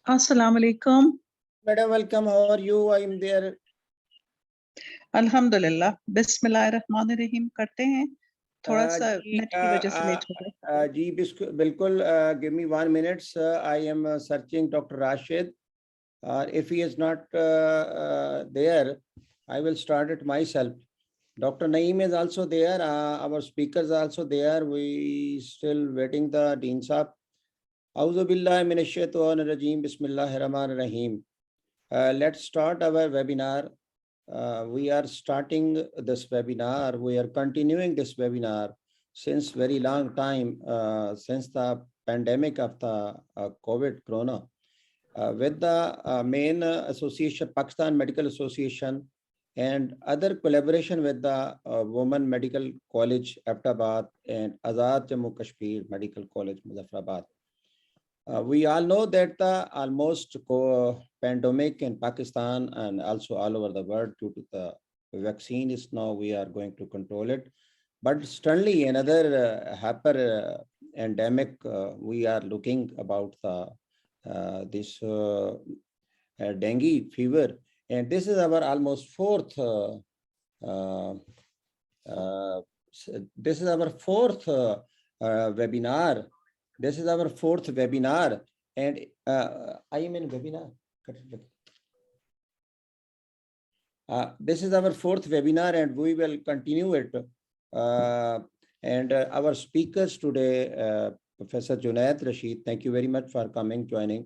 Assalamu alaikum. Madam, welcome. How are you? I am there. Alhamdulillah. Bismillahirrahmanirrahim करते हैं. थोड़ा सा नेट की वजह से लेट हो गया. जी बिल्कुल. Give me 1 minute. I am searching Dr. Rasheed. If he is not there, I will start it myself. Dr. Naheem is also there. Our speakers are also there. We still waiting the Dean Saab. Auzu billahi minash shaitanir rajeem. Bismillahir rahmanir rahim. Let's start our webinar. We are starting this webinar. We are continuing this webinar since very long time, since the pandemic of the COVID corona, with the main association, Pakistan Medical Association, and other collaboration with the Women Medical College, Ahmedabad, and Azad Jammu Kashmir Medical College, Muzaffarabad. We all know that the almost pandemic in Pakistan and also all over the world due to the vaccine is now we are going to control it. But suddenly another hyper endemic we are looking about the this dengue fever, and this is our almost fourth webinar. This is our fourth webinar, and I am in webinar. This is our fourth webinar, and we will continue it. And our speakers today, Professor Junaid, Rasheed, thank you very much for coming, joining,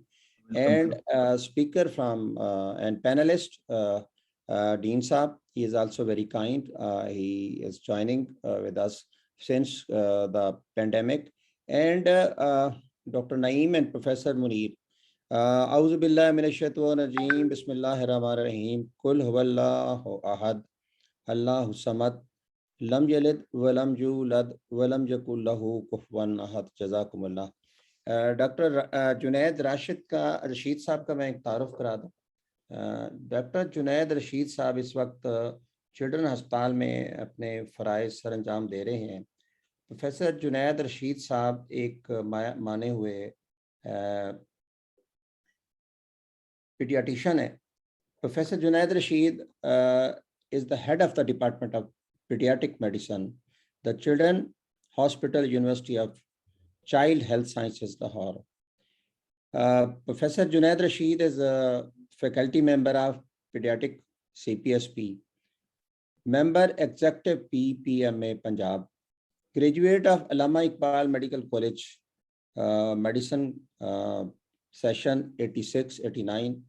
and speaker from and panelist, Dean Saab. He is also very kind. He is joining with us since the pandemic. And Dr. Naheem and Professor Munir. Auzu billahi minash shaitanir rajeem. Bismillahir rahmanir rahim. Kul huwallahu ahad. Allahu samad. Lam yalid wa lam yulad wa lam yakul lahu kufuwan ahad. Jazakumullah. Dr. Junaid Rasheed साहब का मैं एक तारुफ करा दूं. Doctor Junaid Rashid साहब इस वक्त चिल्ड्रन अस्पताल में अपने फ़राइज़ सर अंजाम दे रहे हैं. प्रोफेसर जुनैद रशीद साहब एक माने हुए पीडियाट्रिशियन है. Professor Junaid Rashid is the head of the Department of Pediatric Medicine, the Children Hospital, University of Child Health Sciences, Lahore. Professor Junaid Rasheed is a faculty member of Pediatric CPSP, member executive PPMA Punjab, graduate of Allama Iqbal Medical College, Medicine session 86-89.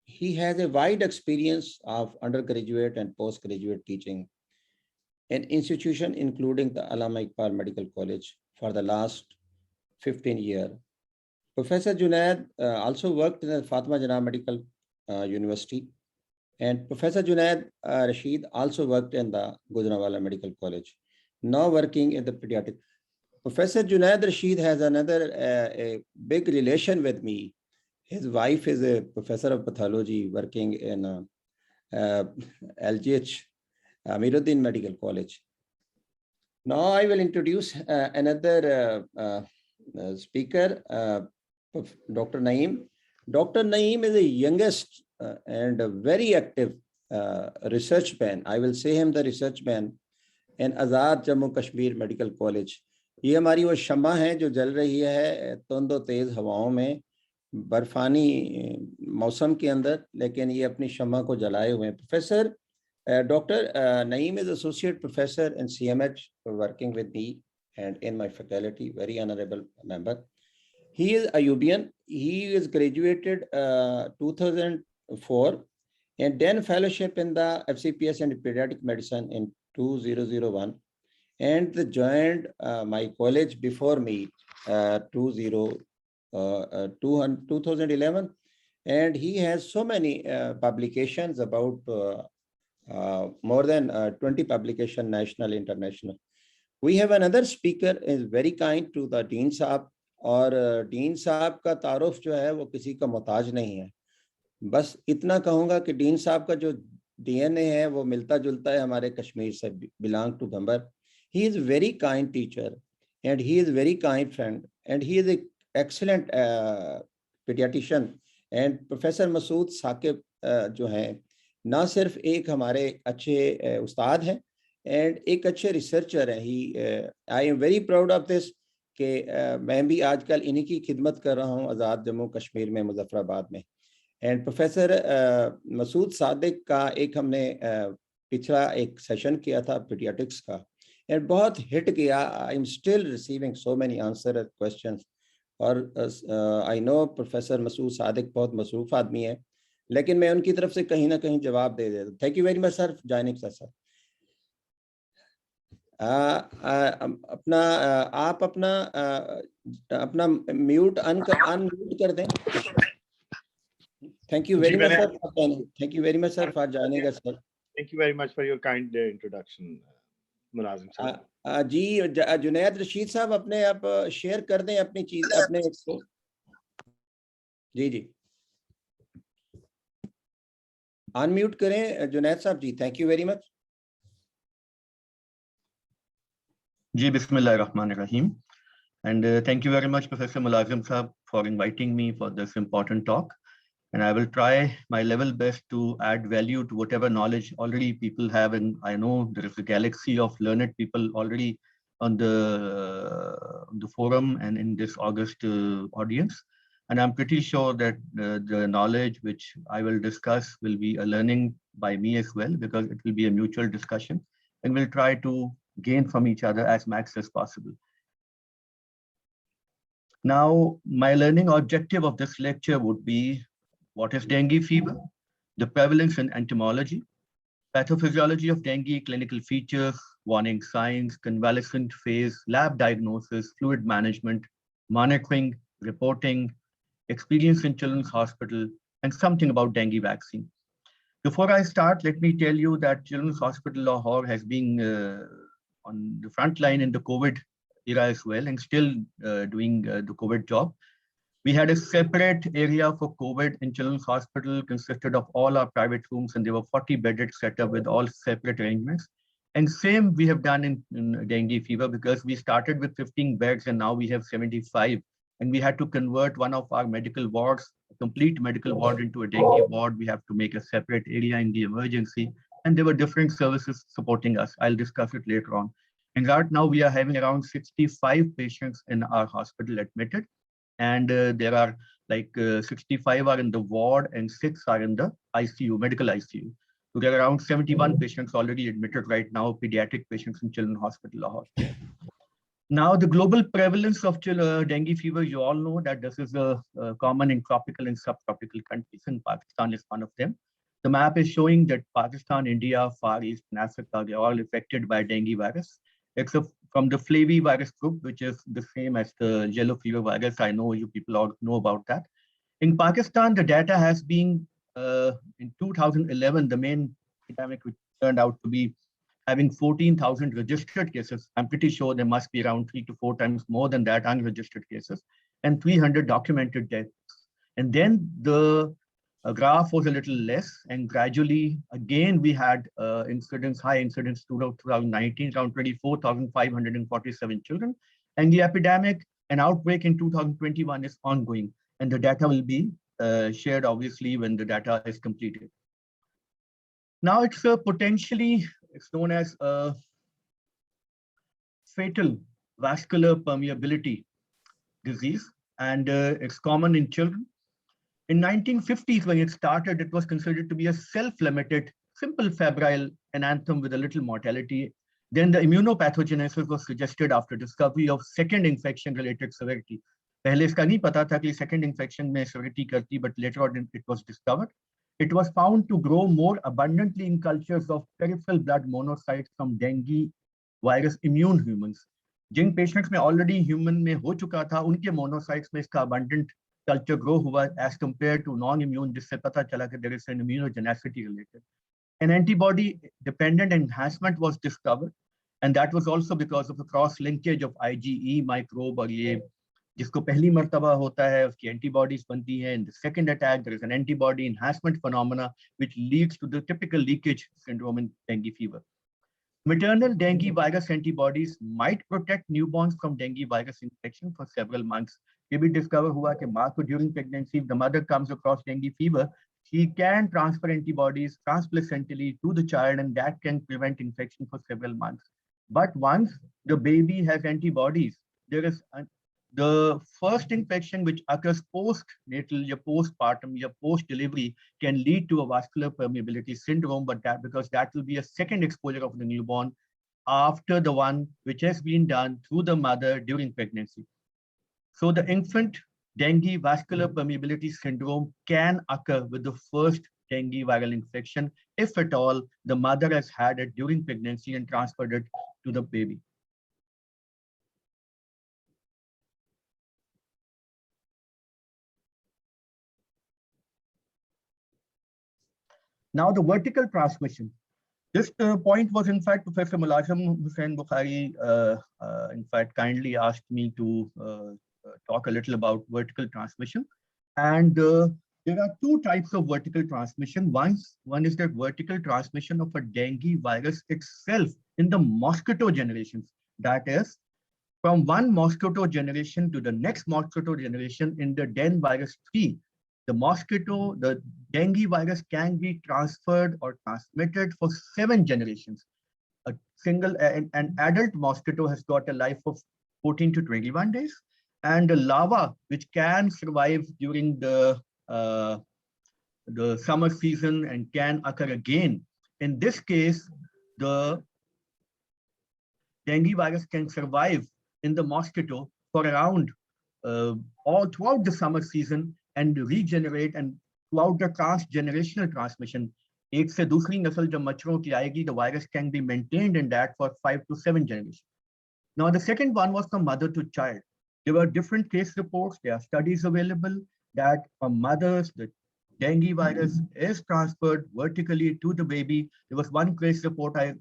He has a wide experience of undergraduate and postgraduate teaching in institution including the Allama Iqbal Medical College for the last 15 years. Professor Junaid also worked in the Fatima Jinnah Medical University, and Professor Junaid Rasheed also worked in the Gujranwala Medical College, now working in the pediatric. Professor Junaid Rasheed has another a big relation with me. His wife is a professor of pathology working in LGH Amiruddin Medical College. Now I will introduce another speaker, Dr. Naheem. Dr. Naheem is the youngest and a very active research man. I will say him the research man in Azad Jammu Kashmir Medical College. ये हमारी वो शम्मा है जो जल रही है तुंदो तेज हवाओं में बर्फानी मौसम के अंदर, लेकिन ये अपनी शम्मा को जलाए हुए हैं. Professor Dr. Naheem is associate professor in CMH working with me and in my faculty, very honorable member. He is Ayubian. He is graduated 2004 and then fellowship in the FCPS and pediatric medicine in 2001 and joined my college before me 2011, and he has so many publications about more than 20 publications, national, international. We have another speaker is very kind to the Dean Saab, और dean साहब का तारुफ जो है वो किसी का मोहताज नहीं है. बस इतना कहूँगा कि डीन साहब का जो DNA है वो मिलता जुलता है हमारे कश्मीर से, बिलोंग टू गंबर. He is a very kind teacher, and he is a very kind friend, and he is an excellent pediatrician. And Professor Masood Saqib जो हैं, ना सिर्फ एक हमारे अच्छे उस्ताद हैं एंड एक अच्छे रिसर्चर हैं. He I am very proud of this कि मैं भी आजकल इन्हीं की खिदमत कर रहा हूँ आज़ाद जम्मू कश्मीर में, मुजफ्फराबाद में. एंड प्रोफेसर मसूद सादिक का एक हमने पिछला एक सेशन किया था पीडियाट्रिक्स का, एंड बहुत हिट किया. I am still receiving so many answer questions. और I know professor Masood Sadiq बहुत मसरूफ आदमी है, लेकिन मैं उनकी तरफ से कहीं ना कहीं जवाब दे देता. Thank you very much sir joining sir. अपना आप अपना म्यूट अनम्यूट कर दें. Thank you very much, sir. Thank you very much, sir, for joining us, sir. Thank you very much for your kind introduction, Mulazim sir. जी जुनैद रशीद साहब अपने आप share कर दें अपनी चीज अपने इसको. जी जी अनम्यूट करें जुनैद साहब ji. Thank you very much. जी बिस्मिल्लाहिर्रहमानिर्रहीम. And thank you very much, Professor Mulazim Sahab, for inviting me for this important talk. And I will try my level best to add value to whatever knowledge already people have. And I know there is a galaxy of learned people already on the forum and in this August audience. And I'm pretty sure that the knowledge which I will discuss will be a learning by me as well, because it will be a mutual discussion, and we'll try to gain from each other as much as possible. Now, my learning objective of this lecture would be: what is dengue fever, the prevalence and entomology, pathophysiology of dengue, clinical features, warning signs, convalescent phase, lab diagnosis, fluid management, monitoring, reporting, experience in Children's Hospital, and something about dengue vaccine. Before I start, let me tell you that Children's Hospital Lahore has been on the front line in the COVID era as well, and still doing the COVID job. We had a separate area for COVID in Children's Hospital, consisted of all our private rooms, and there were 40 bedded set up with all separate arrangements. And same we have done in dengue fever, because we started with 15 beds and now we have 75. And we had to convert one of our medical wards, a complete medical ward, into a dengue ward. We have to make a separate area in the emergency. And there were different services supporting us. I'll discuss it later on. And right now we are having around 65 patients in our hospital admitted. And there are like 65 are in the ward and 6 are in the ICU, medical ICU. So there are around 71 patients already admitted right now, pediatric patients in Children's Hospital Lahore. Now, the global prevalence of dengue fever, you all know that this is common in tropical and subtropical countries, and Pakistan is one of them. The map is showing that Pakistan, India, Far East, and Africa, they're all affected by dengue virus, except from the flavivirus group, which is the same as the yellow fever virus. I know you people all know about that. In Pakistan, the data has been, in 2011, the main epidemic, which turned out to be having 14,000 registered cases. I'm pretty sure there must be around 3 to 4 times more than that unregistered cases, and 300 documented deaths. And then the graph was a little less, and gradually again we had incidents, high incidents throughout 2019, around 24,547 children, and the epidemic and outbreak in 2021 is ongoing, and the data will be shared obviously when the data is completed. Now it's potentially, it's known as a fatal vascular permeability disease, and it's common in children. In 1950s, when it started, it was considered to be a self-limited, simple febrile enanthem with a little mortality. Then the immunopathogenesis was suggested after discovery of second infection-related severity. पहले इसका नहीं पता था कि second infection में severity करती, but later on it was discovered. It was found to grow more abundantly in cultures of peripheral blood monocytes from dengue virus immune humans. Jin patients में already human में हो चुका था, उनके monocytes में इसका abundant culture grow हुआ as compared to non-immune, जिससे पता चला कि there is an immunogenicity related. An antibody-dependent enhancement was discovered, and that was also because of the cross-linkage of IgE microbe, और ये जिसको पहली मर्तबा होता है उसकी antibodies बनती हैं. In the second attack, there is an antibody enhancement phenomena which leads to the typical leakage syndrome in dengue fever. Maternal dengue virus antibodies might protect newborns from dengue virus infection for several months. ये भी discover हुआ कि माँ को during pregnancy, if the mother comes across dengue fever, she can transfer antibodies transplacentally to the child, and that can prevent infection for several months. But once the baby has antibodies, there is the first infection which occurs postnatal, or postpartum, or post-delivery can lead to a vascular permeability syndrome, but because that will be a second exposure of the newborn after the one which has been done through the mother during pregnancy. So the infant dengue vascular permeability syndrome can occur with the first dengue viral infection, if at all the mother has had it during pregnancy and transferred it to the baby. Now the vertical transmission. This point was, in fact, Professor Mulazim Bukhari, in fact, kindly asked me to talk a little about vertical transmission. And there are two types of vertical transmission. One is the vertical transmission of a dengue virus itself in the mosquito generations. That is, from one mosquito generation to the next mosquito generation in the den virus 3, the dengue virus can be transferred or transmitted for 7 generations. An adult mosquito has got a life of 14 to 21 days, and the larva, which can survive during the summer season and can occur again. In this case, the dengue virus can survive in the mosquito for around all throughout the summer season and regenerate, and throughout the transgenerational transmission. एक से दूसरी नस्ल जब मच्छरों की आएगी, the virus can be maintained in that for 5 to 7 generations. Now the second one was from mother to child. There were different case reports. There are studies available that from mothers, the dengue virus is transferred vertically to the baby. There was one case report I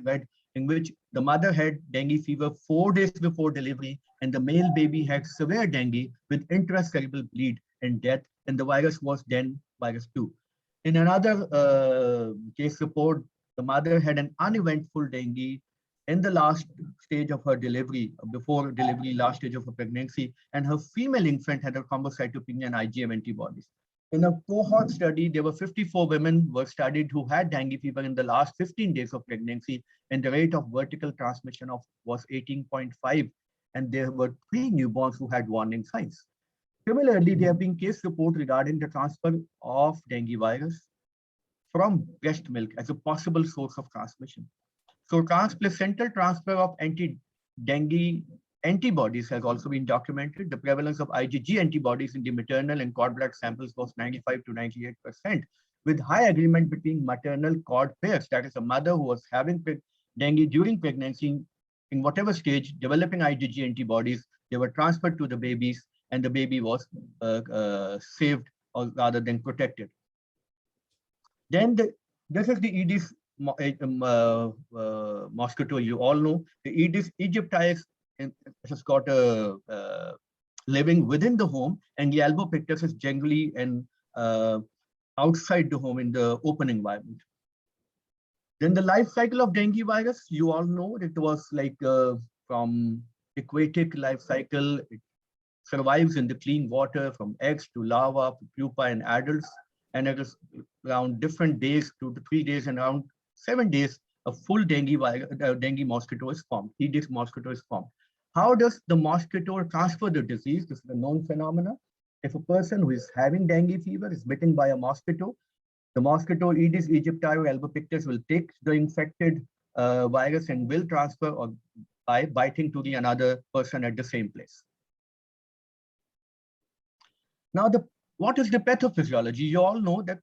read in which the mother had dengue fever 4 days before delivery, and the male baby had severe dengue with intracerebral bleed and death, and the virus was then virus 2. In another case report, the mother had an uneventful dengue in the last stage of her delivery, before delivery, last stage of her pregnancy, and her female infant had a thrombocytopenia and IgM antibodies. In a cohort study, there were 54 women were studied who had dengue fever in the last 15 days of pregnancy, and the rate of vertical transmission was 18.5, and there were 3 newborns who had warning signs. Similarly, there have been case reports regarding the transfer of dengue virus from breast milk as a possible source of transmission. So transplacental transfer of anti-dengue antibodies has also been documented. The prevalence of IgG antibodies in the maternal and cord blood samples was 95 to 98%, with high agreement between maternal cord pairs, that is a mother who was having dengue during pregnancy, in whatever stage, developing IgG antibodies, they were transferred to the babies, and the baby was saved, or rather than protected. Then this is the Aedes mosquito. You all know the Aedes aegypti has got a living within the home, and the albopictus is generally outside the home in the open environment. Then the life cycle of dengue virus, you all know it was like from aquatic life cycle. It survives in the clean water from eggs to larva, pupa, and adults, and it is around different days, 2 to 3 days, and around 7 days, a full dengue mosquito is formed. Aedes mosquito is formed. How does the mosquito transfer the disease? This is a known phenomenon. If a person who is having dengue fever is bitten by a mosquito, the mosquito Aedes aegypti or albopictus will take the infected virus and will transfer or by biting to the another person at the same place. Now, what is the pathophysiology? You all know that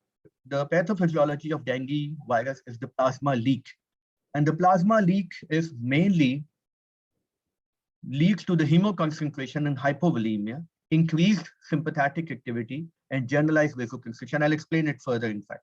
the pathophysiology of dengue virus is the plasma leak. And the plasma leak is mainly leads to the hemoconcentration and hypovolemia, increased sympathetic activity, and generalized vasoconstriction. I'll explain it further, in fact.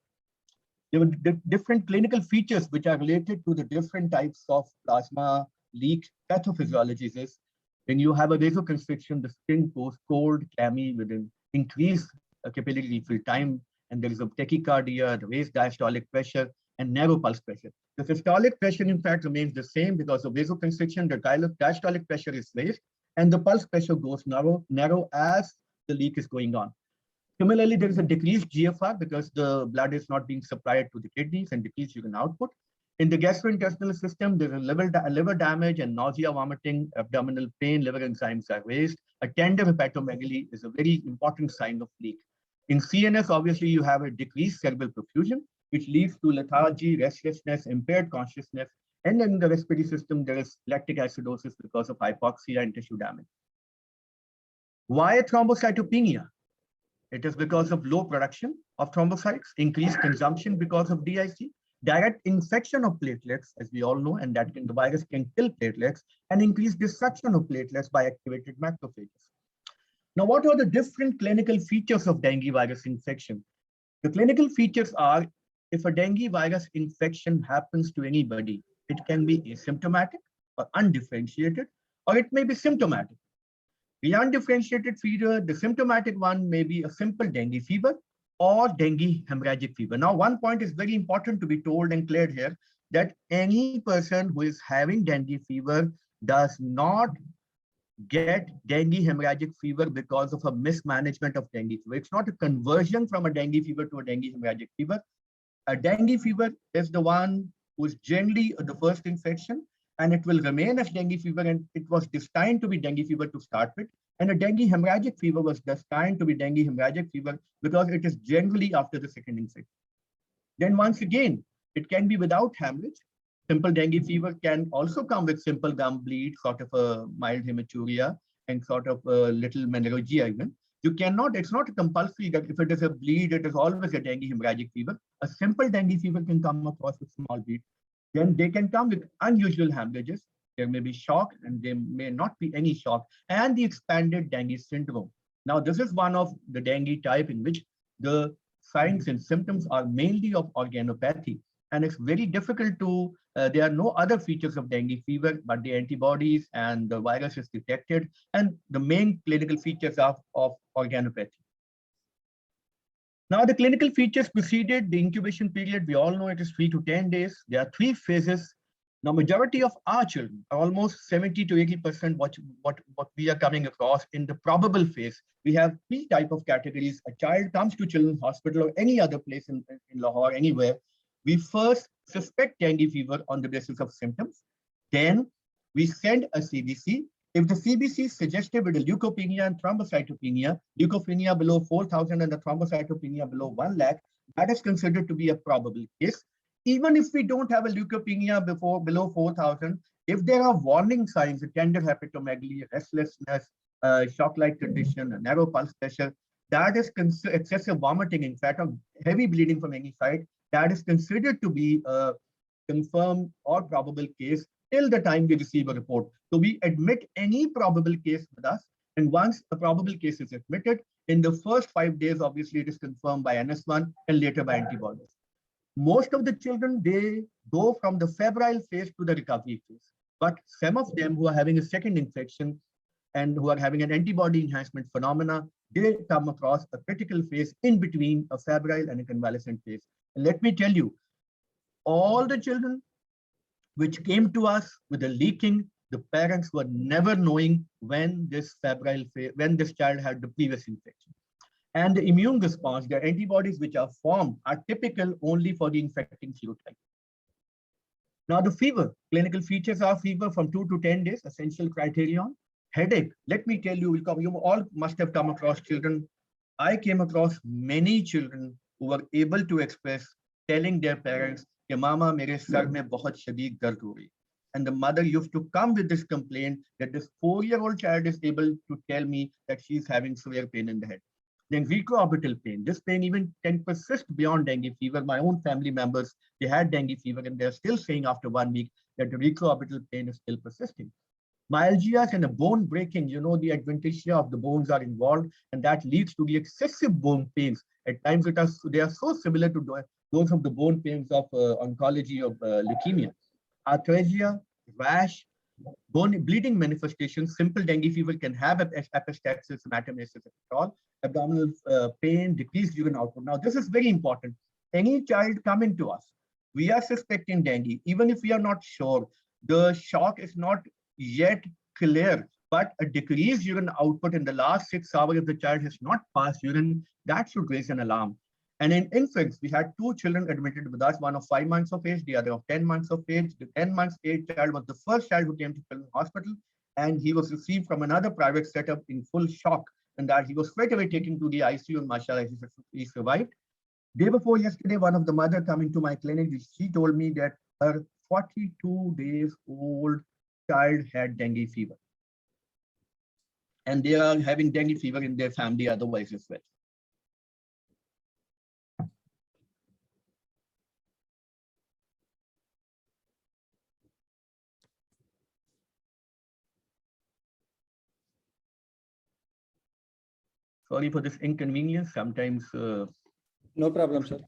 There were different clinical features which are related to the different types of plasma leak pathophysiologies. Is when you have a vasoconstriction, the skin goes cold, clammy, with an increased capillary refill time, and there is a tachycardia, raised diastolic pressure, and narrow pulse pressure. The systolic pressure, in fact, remains the same because of vasoconstriction. The diastolic pressure is raised, and the pulse pressure goes narrow as the leak is going on. Similarly, there is a decreased GFR because the blood is not being supplied to the kidneys and decreased urine output. In the gastrointestinal system, there is liver damage and nausea, vomiting, abdominal pain, liver enzymes are raised. A tender hepatomegaly is a very important sign of leak. In CNS, obviously, you have a decreased cerebral perfusion, which leads to lethargy, restlessness, impaired consciousness. And in the respiratory system, there is lactic acidosis because of hypoxia and tissue damage. Why thrombocytopenia? It is because of low production of thrombocytes, increased consumption because of DIC, direct infection of platelets, as we all know, and the virus can kill platelets, and increased destruction of platelets by activated macrophages. Now, what are the different clinical features of dengue virus infection? The clinical features are, if a dengue virus infection happens to anybody, it can be asymptomatic or undifferentiated, or it may be symptomatic. The undifferentiated fever, the symptomatic one may be a simple dengue fever or dengue hemorrhagic fever. Now, one point is very important to be told and cleared here, that any person who is having dengue fever does not get dengue hemorrhagic fever because of a mismanagement of dengue fever. It's not a conversion from a dengue fever to a dengue hemorrhagic fever. A dengue fever is the one who is generally the first infection, and it will remain as dengue fever, and it was destined to be dengue fever to start with. And a dengue hemorrhagic fever was destined to be dengue hemorrhagic fever because it is generally after the second infection. Then once again, it can be without hemorrhage. Simple dengue fever can also come with simple gum bleed, sort of a mild hematuria, and sort of a little menorrhagia even. You cannot, it's not compulsory that if it is a bleed, it is always a dengue hemorrhagic fever. A simple dengue fever can come across with small bleed. Then they can come with unusual hemorrhages. There may be shock, and there may not be any shock, and the expanded dengue syndrome. Now, this is one of the dengue type in which the signs and symptoms are mainly of organopathy. And it's very difficult to, there are no other features of dengue fever, but the antibodies and the virus is detected, and the main clinical features of organopathy. Now, the clinical features preceded the incubation period. We all know it is 3 to 10 days. There are 3 phases. Now, majority of our children, almost 70 to 80%, what we are coming across in the probable phase. We have 3 types of categories. A child comes to Children's Hospital or any other place in Lahore, anywhere. We first suspect dengue fever on the basis of symptoms. Then we send a CBC. If the CBC is suggestive with a leukopenia and thrombocytopenia, leukopenia below 4,000 and the thrombocytopenia below 1 lakh, that is considered to be a probable case. Even if we don't have a leukopenia below 4,000, if there are warning signs, a tender hepatomegaly, restlessness, shock-like condition, a narrow pulse pressure, that is excessive vomiting, in fact, or heavy bleeding from any side, that is considered to be a confirmed or probable case till the time we receive a report. So we admit any probable case with us, and once a probable case is admitted, in the first 5 days, obviously it is confirmed by NS1 and later by antibodies. Most of the children, they go from the febrile phase to the recovery phase. But some of them who are having a second infection and who are having an antibody enhancement phenomena, they come across a critical phase in between a febrile and a convalescent phase. And let me tell you, all the children which came to us with a leaking, the parents were never knowing when this febrile phase, when this child had the previous infection. And the immune response, the antibodies which are formed, are typical only for the infecting serotype. Now, the fever, clinical features are fever from 2 to 10 days, essential criterion. Headache, let me tell you, you all must have come across children. I came across many children who were able to express, telling their parents, "Ke mama, mere sar mein bahut shadeed dard ho rahi." And the mother used to come with this complaint that this 4-year-old child is able to tell me that she's having severe pain in the head. Then retroorbital pain. This pain even can persist beyond dengue fever. My own family members, they had dengue fever and they're still saying after 1 week that the retroorbital pain is still persisting. Myalgias and a bone breaking, you know, the adventitia of the bones are involved, and that leads to the excessive bone pains. At times they are so similar to those of the bone pains of oncology of leukemia. Arthrasia, rash, bone bleeding manifestations. Simple dengue fever can have epistaxis, hematemesis at all. Abdominal pain, decreased urine output. Now, this is very important. Any child coming to us we are suspecting dengue, even if we are not sure, the shock is not yet clear, but a decreased urine output in the last 6 hours if the child has not passed urine, that should raise an alarm. And in infants, we had 2 children admitted with us, one of 5 months of age, the other of 10 months of age. The 10 months age child was the first child who came to Children's Hospital, and he was received from another private setup in full shock, and that he was straight away taken to the ICU, and mashallah, he survived. Day before yesterday, one of the mother coming to my clinic, she told me that her 42 days old child had dengue fever. And they are having dengue fever in their family otherwise as well. Sorry for this inconvenience. Sometimes No problem, sir.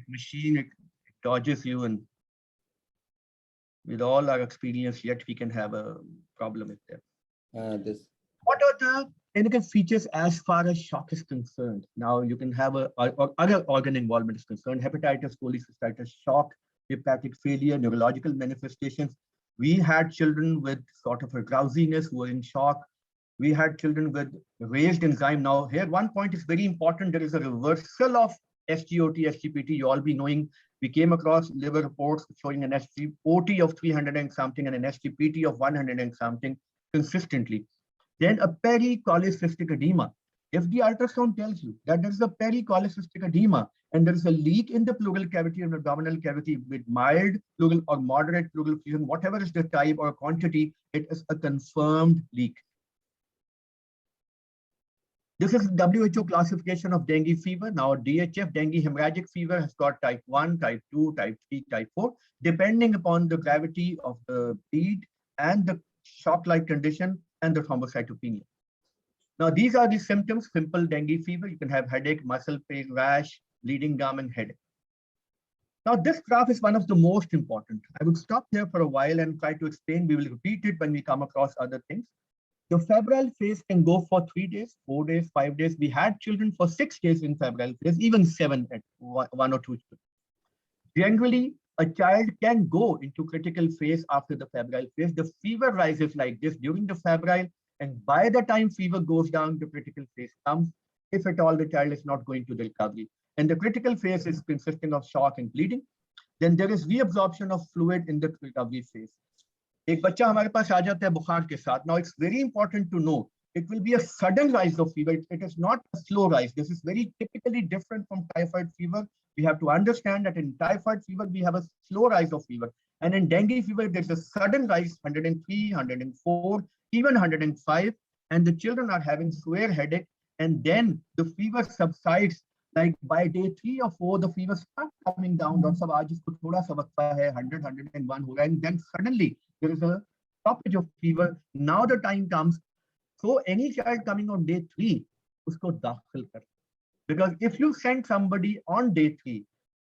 Machine it dodges you, and with all our experience, yet we can have a problem with them. What are the clinical features as far as shock is concerned? Now you can have other organ involvement is concerned: hepatitis, cholecystitis, shock, hepatic failure, neurological manifestations. We had children with sort of a drowsiness who were in shock. We had children with raised enzyme. Now here, one point is very important. There is a reversal of SGOT, SGPT. You all be knowing, we came across liver reports showing an SGOT of 300 and something and an SGPT of 100 and something consistently. Then a pericholecystic edema. If the ultrasound tells you that there is a pericholecystic edema and there is a leak in the pleural cavity and abdominal cavity with mild pleural or moderate pleural effusion, whatever is the type or quantity, it is a confirmed leak. This is WHO classification of dengue fever. Now DHF, dengue hemorrhagic fever, has got type 1, type 2, type 3, type 4, depending upon the gravity of the bleed and the shock-like condition and the thrombocytopenia. Now these are the symptoms: simple dengue fever. You can have headache, muscle pain, rash, bleeding gum, and headache. Now this graph is one of the most important. I will stop here for a while and try to explain. We will repeat it when we come across other things. The febrile phase can go for 3 days, 4 days, 5 days. We had children for 6 days in febrile phase, even 7 at 1 or 2 children. Generally, a child can go into critical phase after the febrile phase. The fever rises like this during the febrile, and by the time fever goes down, the critical phase comes, if at all the child is not going to the recovery. And the critical phase is consisting of shock and bleeding. Then there is reabsorption of fluid in the recovery phase. एक बच्चा हमारे पास आ जाता है बुखार के साथ. Now it's very important to know it will be a sudden rise of fever. It is not a slow rise. This is very typically different from typhoid fever. We have to understand that in typhoid fever we have a slow rise of fever, and in dengue fever there's a sudden rise, 103, 104, even 105, and the children are having severe headache, and then the fever subsides. Like by day 3 or 4, the fever starts coming down. Doctor Sahab, aaj isko thoda sa waqt hai, 100, 101 ho raha hai, and then suddenly there is a stoppage of fever. Now the time comes. So any child coming on day 3, usko dakhil kar. Because if you send somebody on day 3,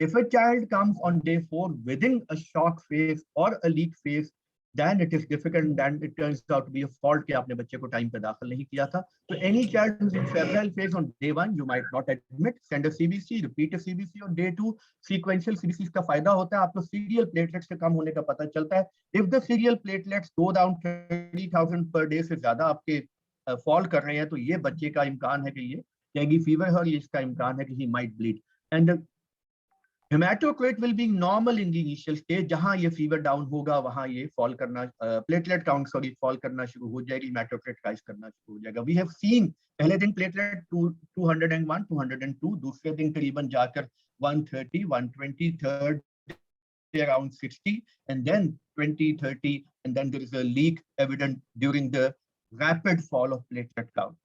if a child comes on day 4 within a shock phase or a leak phase, then it is difficult, and it turns out to be a fault कि आपने बच्चे को time पे दाखिल नहीं किया था. So any child who's in febrile phase on day 1, you might not admit, send a CBC, repeat a CBC on day 2. Sequential CBC का फायदा होता है, आपको serial platelets के कम होने का पता चलता है. If the serial platelets go down 30,000 per day से ज़्यादा आपके fall कर रहे हैं, तो ये बच्चे का इम्कान है कि ये dengue fever है और ये इसका इम्कान है कि he might bleed. And the hematocrit will be normal in the initial stage. जहां ये fever down होगा वहां ये fall करना, platelet count fall करना शुरू हो जाएगी, hematocrit rise करना शुरू हो जाएगा. We have seen पहले दिन platelet 201, 202, दूसरे दिन करीबन जाकर 130, 120, third around 60, and then 20, 30, and then there is a leak evident during the rapid fall of platelet count.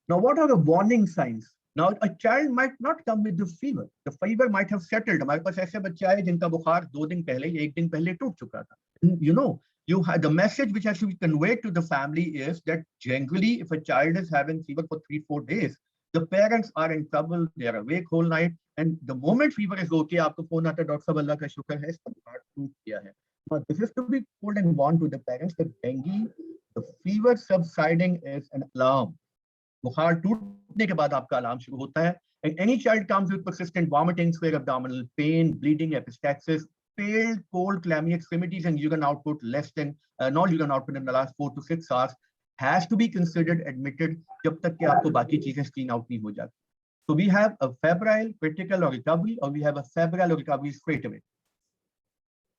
Now, what are the warning signs? Now, a child might not come with the fever. The fever might have settled. हमारे पास ऐसे बच्चे आए जिनका बुखार 2 दिन पहले, 1 दिन पहले टूट चुका था. You know, you have the message which has to be conveyed to the family is that generally, if a child is having fever for 3-4 days, the parents are in trouble. They are awake whole night, and the moment fever is okay, आपको phone आता है, doctor साहब अल्लाह का शुक्र है, इसका बुखार टूट गया है. But this is to be told and warned to the parents that dengue, the fever subsiding is an alarm. बुखार टूट थूकने के बाद आपका अलार्म शुरू होता है. And any child comes with persistent vomiting, severe abdominal pain, bleeding, epistaxis, pale, cold, clammy extremities, and urine output less than non-urine output in the last 4 to 6 hours has to be considered admitted जब तक कि आपको बाकी चीजें screen out नहीं हो जाती. So we have a febrile, critical, or recovery, or we have a febrile or recovery straight away.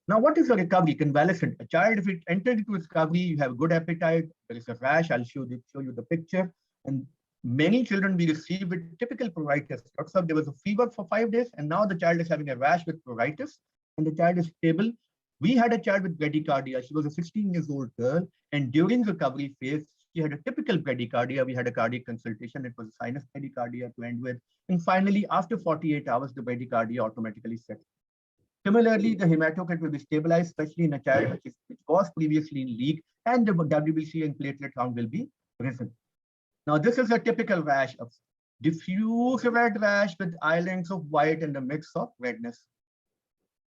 Now, what is a recovery? Convalescent. A child, if it entered into recovery, you have good appetite, there is a rash. I'll show you the picture. And many children we receive with typical pruritus. So there was a fever for 5 days, and now the child is having a rash with pruritus, and the child is stable. We had a child with bradycardia. She was a 16-year-old girl, and during recovery phase, she had a typical bradycardia. We had a cardiac consultation. It was a sinus bradycardia to end with. And finally, after 48 hours, the bradycardia automatically set. Similarly, the hematocrit will be stabilized, especially in a child which was previously in leak, and the WBC and platelet count will be risen. Now, this is a typical rash of diffuse red rash with islands of white and a mix of redness.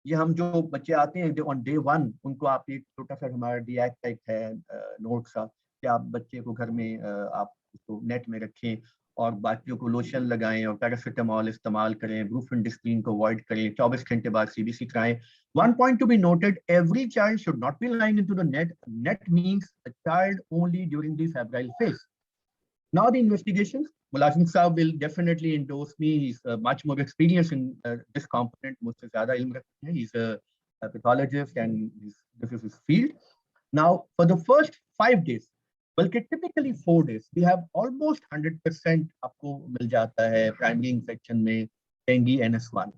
ये हम जो बच्चे आते हैं on day 1, उनको आप एक छोटा सा हमारा DAC टाइप है नोट सा कि आप बच्चे को घर में आप उसको नेट में रखें और बाकियों को लोशन लगाएं और पैरासिटामोल इस्तेमाल करें, ब्रूफेनडिस्ट्रीन को अवॉइड करें, 24 घंटे बाद CBC कराएं. One point to be noted: every child should not be lying into the net. Net means a child only during the febrile phase. Now the investigations. Mulazim Saab will definitely endorse me. He's much more experienced in this component. मुझसे ज़्यादा इल्म रखते हैं. He's a pathologist and this is his field. Now, for the first 5 days, बल्कि typically 4 days, we have almost 100% आपको मिल जाता है primary infection में dengue NS1.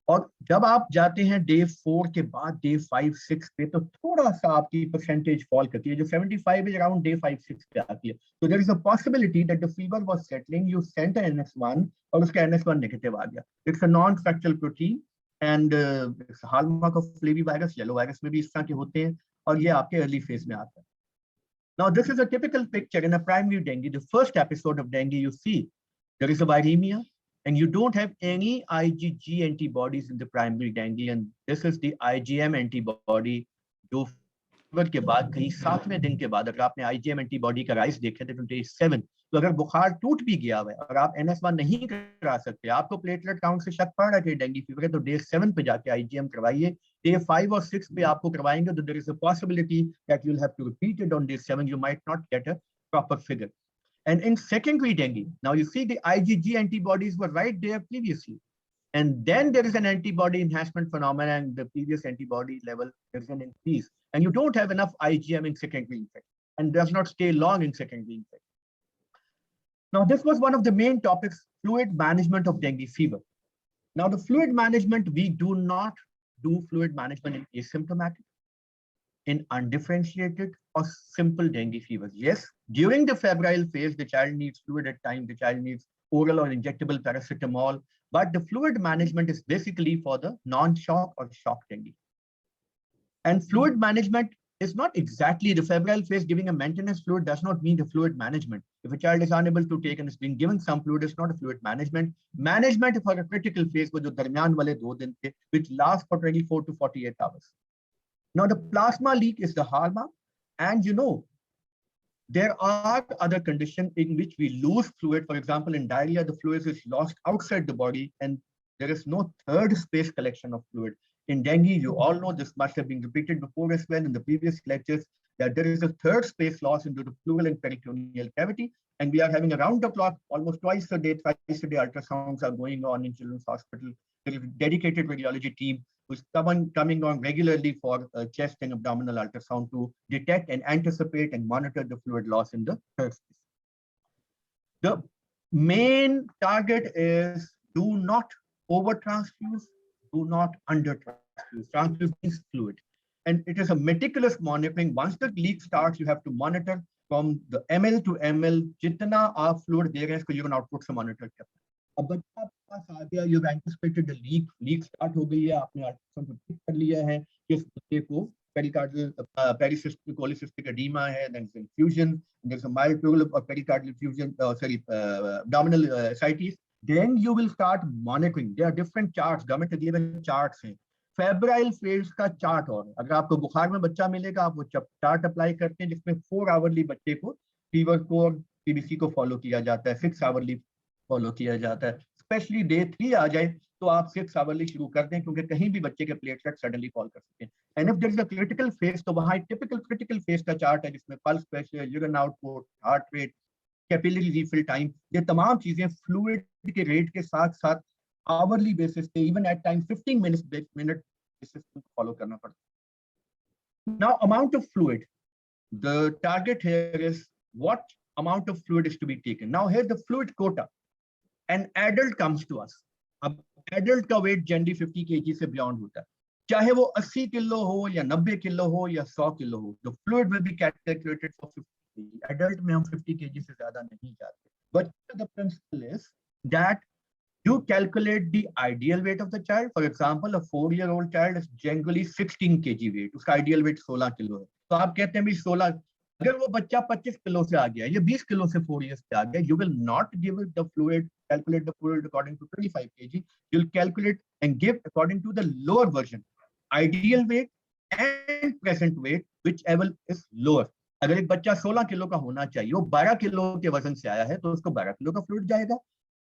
और जब आप जाते हैं day 4 के बाद day 5-6 पे तो थोड़ा सा आपकी percentage fall करती है. जो 75 is around day 5-6 पे आती है. So there is a possibility that the fever was settling. You sent a NS1 और उसका NS1 negative आ गया. It's a non-structural protein and it's a hallmark of flavivirus. Yellow virus में भी इस तरह के होते हैं और ये आपके early phase में आता है. Now this is a typical picture in a primary dengue. The first episode of dengue, you see there is a viremia. And you don't have any IgG antibodies in the primary dengue, and this is the IgM antibody. जो fever के बाद कहीं 7वें दिन के बाद अगर आपने IgM antibody का राइज देखे थे day 7, तो अगर बुखार टूट भी गया है और आप NS1 नहीं करा सकते, आपको प्लेटलेट काउंट से शक पड़ रहा है कि डेंगू फीवर है, तो day 7 पे जाके IgM करवाइए. day 5 और 6 पे आपको करवाएंगे तो there is a possibility that you'll have to repeat it on day 7. You might not get a proper figure. And in secondary dengue, now you see the IgG antibodies were right there previously. And then there is an antibody enhancement phenomenon, and the previous antibody level, there is an increase. And you don't have enough IgM in secondary infection and does not stay long in secondary infection. Now, this was one of the main topics, fluid management of dengue fever. Now, the fluid management, we do not do fluid management in asymptomatic, in undifferentiated or simple dengue fevers. Yes, during the febrile phase, the child needs fluid at time, the child needs oral or injectable paracetamol, but the fluid management is basically for the non-shock or shock dengue. And fluid management is not exactly the febrile phase. Giving a maintenance fluid does not mean the fluid management. If a child is unable to take and is being given some fluid, it's not a fluid management. Management for a critical phase, which lasts for 24 to 48 hours. Now, the plasma leak is the hallmark, and you know, there are other conditions in which we lose fluid. For example, in diarrhea, the fluid is lost outside the body, and there is no third space collection of fluid. In dengue, you all know this must have been repeated before as well in the previous lectures, that there is a third space loss into the pleural and peritoneal cavity, and we are having around the clock, almost twice a day ultrasounds are going on in Children's Hospital. There is a dedicated radiology team who's coming on regularly for chest and abdominal ultrasound to detect and anticipate and monitor the fluid loss in the third space. The main target is do not over-transfuse, do not under-transfuse. Transfuse means fluid. And it is a meticulous monitoring. Once the leak starts, you have to monitor from the ml to ml, jitna आप fluid दे रहे हैं, इसको urine output से monitor करना है. अब बच्चा आपके पास आ गया, you've anticipated the leak start हो गई है, आपने ultrasound पिक कर लिया है कि इस बच्चे को pericardial pericystic cholecystic edema है, then infusion, there's a mild pleural or pericardial effusion, abdominal ascites. Then you will start monitoring. There are different charts, government के दिए हुए charts हैं. फेब्राइल फेज का चार्ट, और अगर आपको बुखार में बच्चा मिलेगा आप वो चार्ट अप्लाई करते हैं जिसमें 4 आवरली बच्चे को फीवर को और सीबीसी को फॉलो किया जाता है, 6 आवरली फॉलो किया जाता है। स्पेशली डे 3 आ जाए तो आप 6 आवरली शुरू कर दें, क्योंकि कहीं भी बच्चे के प्लेटलेट सडनली फॉल कर सकते हैं। And if there is a critical phase, तो वहाँ टिपिकल क्रिटिकल फेज का चार्ट है जिसमें pulse pressure, urine output, heart rate, capillary refill time, ये तमाम चीजें फ्लूइड के रेट के साथ साथ आवरली बेसिस पे, even at time 15 minute basis पे फॉलो करना पड़ता है। Now amount of fluid, the target here is what amount of fluid is to be taken. Now here's the fluid quota. An adult comes to us. अब adult का weight generally 50 kg से beyond होता है, चाहे वो 80 kilo हो या 90 kilo हो या 100 किलो हो, the fluid will be calculated for 50 kg. Adult में हम 50 kg से ज्यादा नहीं जाते, but the principle is that you calculate the ideal weight of the child. For example, a 4-year-old child is generally 16 kg weight, उसका ideal weight 16 kilo है, तो आप कहते हैं भी 16, अगर वो बच्चा 25 किलो से आ गया या 20 किलो से 4 years पे आ गया, you will not give it the fluid, calculate the fluid according to 25 kg, you'll calculate and give according to the lower version, ideal weight and present weight, whichever is lower. अगर एक बच्चा 16 kilo का होना चाहिए, वो 12 kilo के वजन से आया है, तो उसको 12 किलो का फ्लूइड जाएगा।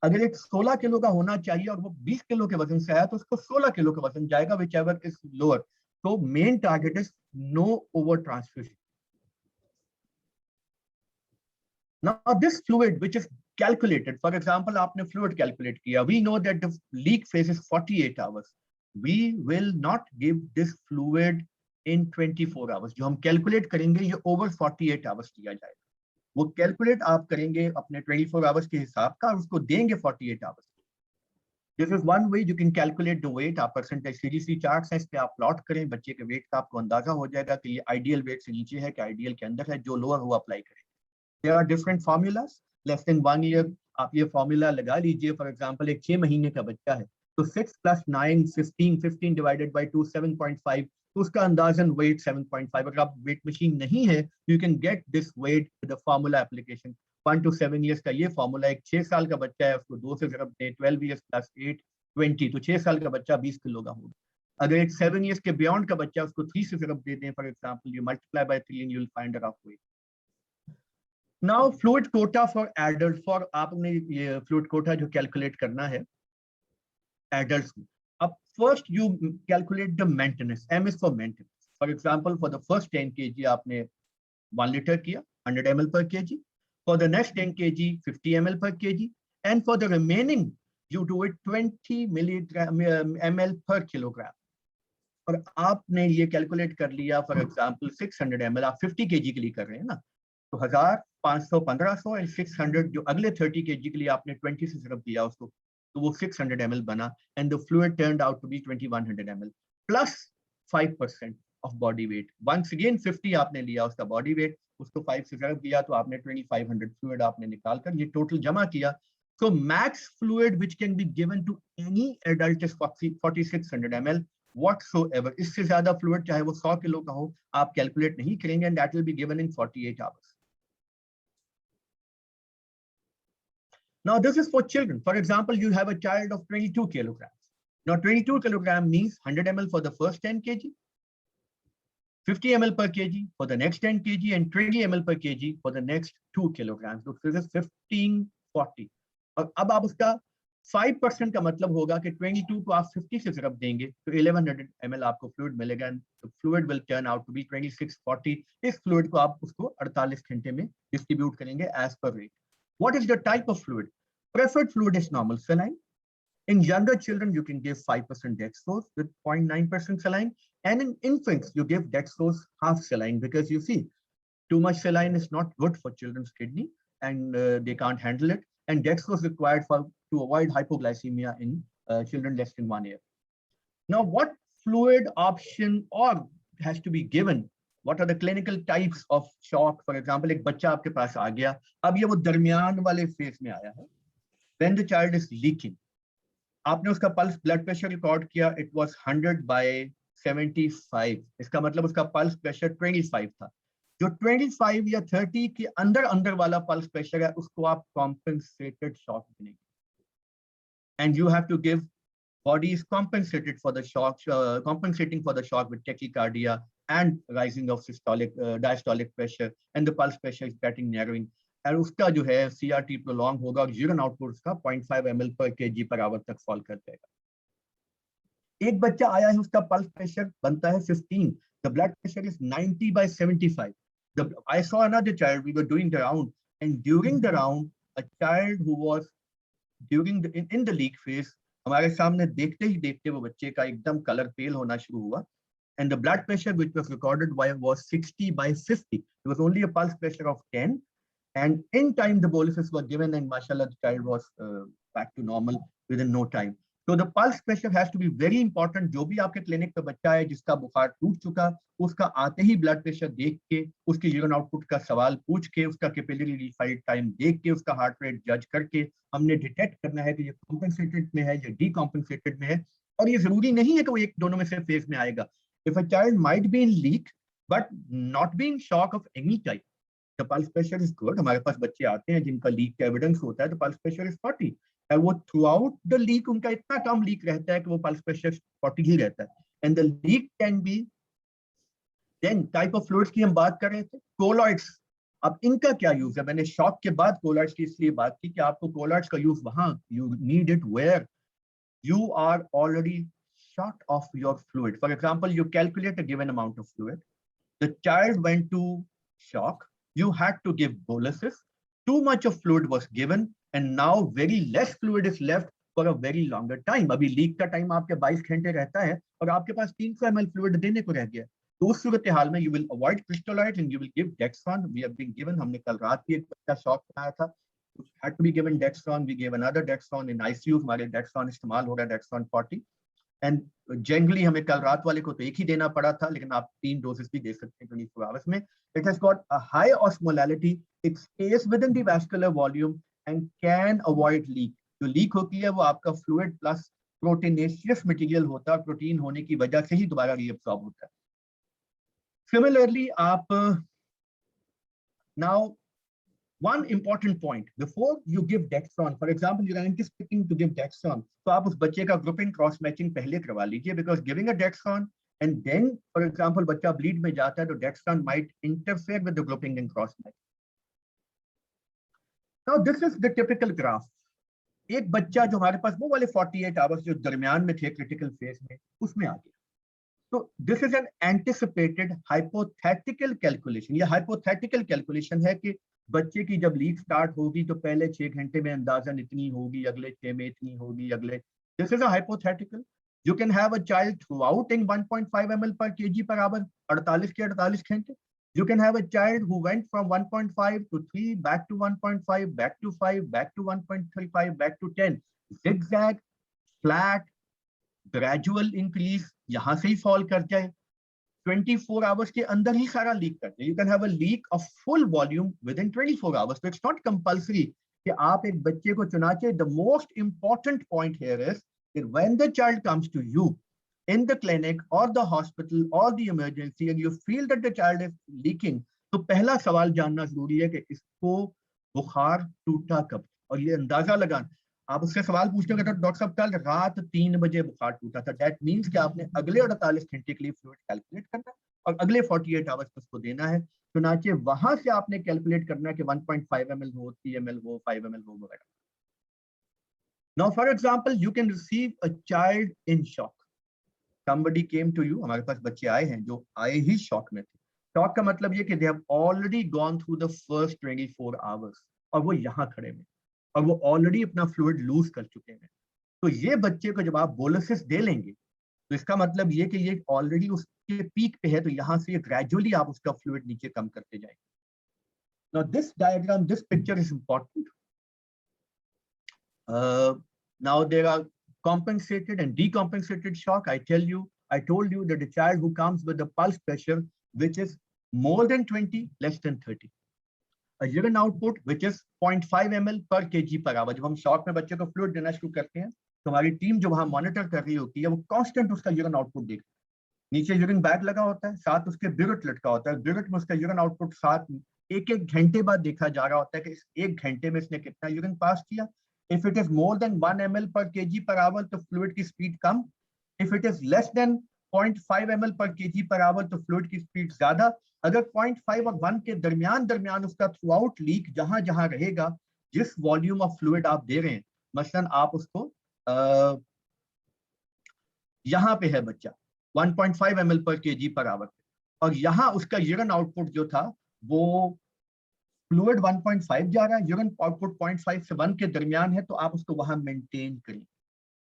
अगर एक 16 किलो का होना चाहिए और वो 20 किलो के वजन से आया, तो उसको 16 किलो का वजन जाएगा, whichever is lower. So main target is no over transfusion. Now this fluid which is calculated, for example, आपने fluid calculate किया, we know that the leak phase is 48 hours. We will not give this fluid in 24 hours. जो हम calculate करेंगे ये over 48 hours दिया जाएगा। वो calculate आप करेंगे अपने 24 आवर्स के हिसाब का और उसको देंगे 48 hours. This is one way you can calculate the weight. आप परसेंटेज सीडीसी चार्ट्स हैं, इस पे आप प्लॉट करें, बच्चे के वेट का आपको अंदाजा हो जाएगा कि ये आइडियल वेट से नीचे है कि आइडियल के अंदर है, जो लोअर हो अप्लाई करें। There are different formulas, less than 1 year आप ये फार्मूला लगा लीजिए। फॉर एग्जांपल एक 6 महीने का बच्चा है, तो 6 + 9 15, 15 डिवाइडेड बाय 2 7.5, तो उसका अंदाजन वेट 7.5। अगर आप वेट मशीन नहीं है, you can get this weight with the formula application. 1 to 7 years का ये फार्मूला, एक 6 साल का बच्चा है उसको 2 से ज़रब दें, 12 years + 8 20, तो 6 साल का बच्चा 20 किलो का होगा। अगर एक 7 years के बियॉन्ड का बच्चा उसको 3 से ज़रब दे दें, for example you multiply by 3 and you will find a rough weight. Now fluid quota for adult, for आपने ये fluid quota जो कैलकुलेट करना है adults में, अब first you calculate the maintenance. M is for maintenance. For example, for the first 10 kg आपने 1 liter किया 100 ml per kg. For the next 10 kg 50 ml per kg, and for the remaining you do it 20 ml per kilogram. और आपने ये calculate कर लिया, for example 600 ml आप 50 kg के लिए कर रहे हैं ना, तो 1000, 500, 1500 एंड 600 जो अगले 30 kg के लिए आपने 20 से सिर्फ दिया उसको, तो वो 600 ml बना, and the fluid turned out to be 2100 ml plus 5% of body weight. Once again 50 आपने लिया उसका बॉडी वेट, उसको 5 से सिर्फ दिया, तो आपने 2500 फ्लूइड आपने निकाल कर ये टोटल जमा किया। So max fluid which can be given to any adult is 4600 ml whatsoever. इससे ज्यादा फ्लूइड चाहे वो 100 किलो का हो आप कैलकुलेट नहीं करेंगे, and that will be given in 48 hours. Now this is for children. For example, you have a child of 22 kilograms. Now 22 kilogram means 100 ml for the first 10 kg, 50 ml per kg for the next 10 kg, and 20 ml per kg for the next 2 kilograms. So this is 1540. और अब आप उसका 5% का मतलब होगा कि 22 को आप 50 से सिर्फ देंगे तो 1100 ml आपको फ्लूइड मिलेगा, and fluid will turn out to be 2640। इस फ्लूइड को आप उसको 48 घंटे में डिस्ट्रीब्यूट करेंगे as per rate. What is the type of fluid? Preferred fluid is normal saline. In younger children, you can give 5% dextrose with 0.9% saline. And in infants, you give dextrose half saline, because you see, too much saline is not good for children's kidney, and they can't handle it. And dextrose is required to avoid hypoglycemia in children less than 1 year. Now, what fluid option or has to be given? What are the clinical types of shock? For example, एक बच्चा आपके पास आ गया, अब ये वो दरमियान वाले phase में आया है, when the child is leaking. आपने उसका पल्स ब्लड प्रेशर रिकॉर्ड किया, it was 100/75. इसका मतलब उसका पल्स प्रेशर 25 था। जो 25 या 30 के अंदर अंदर वाला पल्स प्रेशर है, उसको आप कॉम्पेंसेटेड शॉक देंगे, and you have to give, body is compensated for the shock, compensating for the shock with tachycardia and rising of systolic diastolic pressure, and the pulse pressure is getting narrowing. और उसका जो है CRT prolong होगा और urine output उसका 0.5 ml per kg per hour तक fall कर जाएगा। एक बच्चा आया है, उसका पल्स प्रेशर बनता है 15, the blood pressure is 90/75. I saw another child, we were doing the round, and during the round, a child who was in the leak phase, हमारे सामने देखते ही देखते वो बच्चे का एकदम कलर पेल होना शुरू हुआ, and the blood pressure which was recorded was 60/50. It was only a pulse pressure of 10, and in time the boluses were given, and mashallah the child was back to normal within no time. So the pulse pressure has to be very important. जो भी आपके clinic पे बच्चा है जिसका बुखार टूट चुका, उसका आते ही ब्लड प्रेशर देख के, उसके यूरिन आउटपुट का सवाल पूछ के, उसका कैपिलरी रिफाइल टाइम देख के, उसका हार्ट रेट जज करके हमने डिटेक्ट करना है कि ये कॉम्पेंसेटेड में है या डीकॉम्पेंसेटेड में है। और ये जरूरी नहीं है कि वो एक दोनों में से फेज में आएगा। If a child might be in leak but not be in shock of any type, the pulse pressure is good. हमारे पास बच्चे आते हैं जिनका लीक का एविडेंस होता है, तो pulse pressure is 40, और वो थ्रूआउट द लीक उनका इतना कम लीक रहता है कि वो पल्स प्रेशर 40 ही रहता है। And the leak can be, then type of fluids की हम बात कर रहे थे, कोलॉइड्स। अब इनका क्या यूज है? मैंने शॉक के बाद कोलॉइड्स की इसलिए बात की कि आपको कोलॉइड्स का यूज वहां, you need it where you are already short of your fluid. For example, you calculate a given amount of fluid, the child went to shock, you had to give boluses, too much of fluid was given, and now very less fluid is left for a very longer time. अभी leak का time आपके 22 घंटे रहता है और आपके पास 300 ml fluid देने को रह गया। तो उस सूरत हाल में you will avoid crystalloids and you will give Dextran. We have been given, हमने कल रात भी एक बच्चा शॉक बनाया था, had to be given Dextran. We gave another Dextran in ICU. हमारे Dextran इस्तेमाल हो रहा है, Dextran 40, एंड जनरली हमें कल रात वाले को तो एक ही देना पड़ा था, लेकिन आप 3 डोजेस भी दे सकते हैं 24 आवर्स में। It has got a high osmolality, it stage with in the vascular volume and can avoid leak. जो लीक होती है वो आपका फ्लूइड प्लस प्रोटीनेशियस मटेरियल होता है, प्रोटीन होने की वजह से ही दोबारा रीअब्सॉर्ब होता है। सिमिलरली आप now one important point before you give Dextran, for example, you are anticipating to give Dextran, तो आप उस बच्चे का ग्रुपिंग क्रॉस मैचिंग पहले करवा लीजिए, because giving a Dextran and then, for example, बच्चा ब्लीड में जाता है तो Dextran might interfere with the grouping and cross matching. Now this is the typical graph. एक बच्चा जो हमारे पास वो वाले 48 आवर्स जो दरमियान में थे क्रिटिकल फेज में, उसमें आ गया। तो this is an anticipated hypothetical calculation. ये हाइपोथेटिकल कैलकुलेशन है कि बच्चे की जब लीक स्टार्ट होगी तो पहले 6 घंटे में अंदाजन इतनी होगी, अगले 6 में इतनी होगी, अगले, this is a hypothetical. You can have a child throughout in 1.5 ml per kg per hour 48 के 48 घंटे। You can have a child who went from 1.5 to 3, back to 1.5, back to 5, back to 1.35, back to 10, zigzag, flat, gradual increase, यहाँ से ही fall कर जाए, 24 hours के अंदर ही सारा leak कर जाए। You can have a leak of full volume within 24 hours. So it's not compulsory कि आप एक बच्चे को चुनाचे। The most important point here is that when the child comes to you in the clinic or the hospital or the emergency and you feel that the child is leaking, तो पहला सवाल जानना जरूरी है कि इसको बुखार टूटा कब, और ये अंदाजा लगाना। आप उससे सवाल पूछते हो डॉक्टर साहब कल रात 3 बजे बुखार टूटा था, दैट मीन्स कि आपने अगले 48 घंटे के लिए फ्लूइड कैलकुलेट करना है और अगले 48 आवर्स उसको देना है। चुनाचे वहां से आपने कैलकुलेट करना है कि 1.5 ml हो, 3 ml हो, 5 ml हो वगैरह। Now for example, you can receive a child in shock. Somebody came to you, हमारे पास बच्चे आए हैं जो आए ही शॉक में थे। शॉक का मतलब ये कि they have already gone through the first 24 hours और वो यहाँ खड़े हैं और वो ऑलरेडी अपना फ्लूइड लूज कर चुके हैं। तो ये बच्चे को जब आप बोलसिस दे लेंगे तो इसका मतलब ये कि ये ऑलरेडी उसके पीक पे है, तो यहाँ से ग्रेजुअली आप उसका फ्लूइड नीचे कम करते जाएंगे। Now this diagram, this picture is important. Now there are compensated and decompensated shock. I told you that a child who comes with a pulse pressure which is more than 20, less than 30, a urine output which is 0.5 ml per kg per hour. जब हम shock में बच्चे को fluid देना शुरू करते हैं तो हमारी टीम जो वहां मॉनिटर कर रही होती है वो कांस्टेंट उसका यूरिन आउटपुट देखती है। नीचे यूरिन बैग लगा होता है, साथ उसके बिगट लटका होता है, बिगट में उसका यूरिन आउटपुट साथ एक घंटे बाद देखा जा रहा होता है कि इस 1 घंटे में इसने कितना यूरिन पास किया। If it is more than 1 ml per kg per hour, तो फ्लूइड की speed come. If it is less than 0.5 ml per kg per hour तो फ्लूइड की स्पीड ज्यादा, अगर 0.5 और 1 के दरमियान उसका थ्रू आउट लीक जहां जहां रहेगा, जिस वॉल्यूम ऑफ फ्लूइड आप दे रहे हैं, मसलन आप उसको यहाँ पे है बच्चा 1.5 ml per kg per hour, और यहाँ उसका यूरिन आउटपुट जो था वो फ्लूइड 1.5 जा रहा है, यूरिन आउटपुट 0.5 से 1 के दरमियान है, तो आप उसको वहां मेंटेन करें।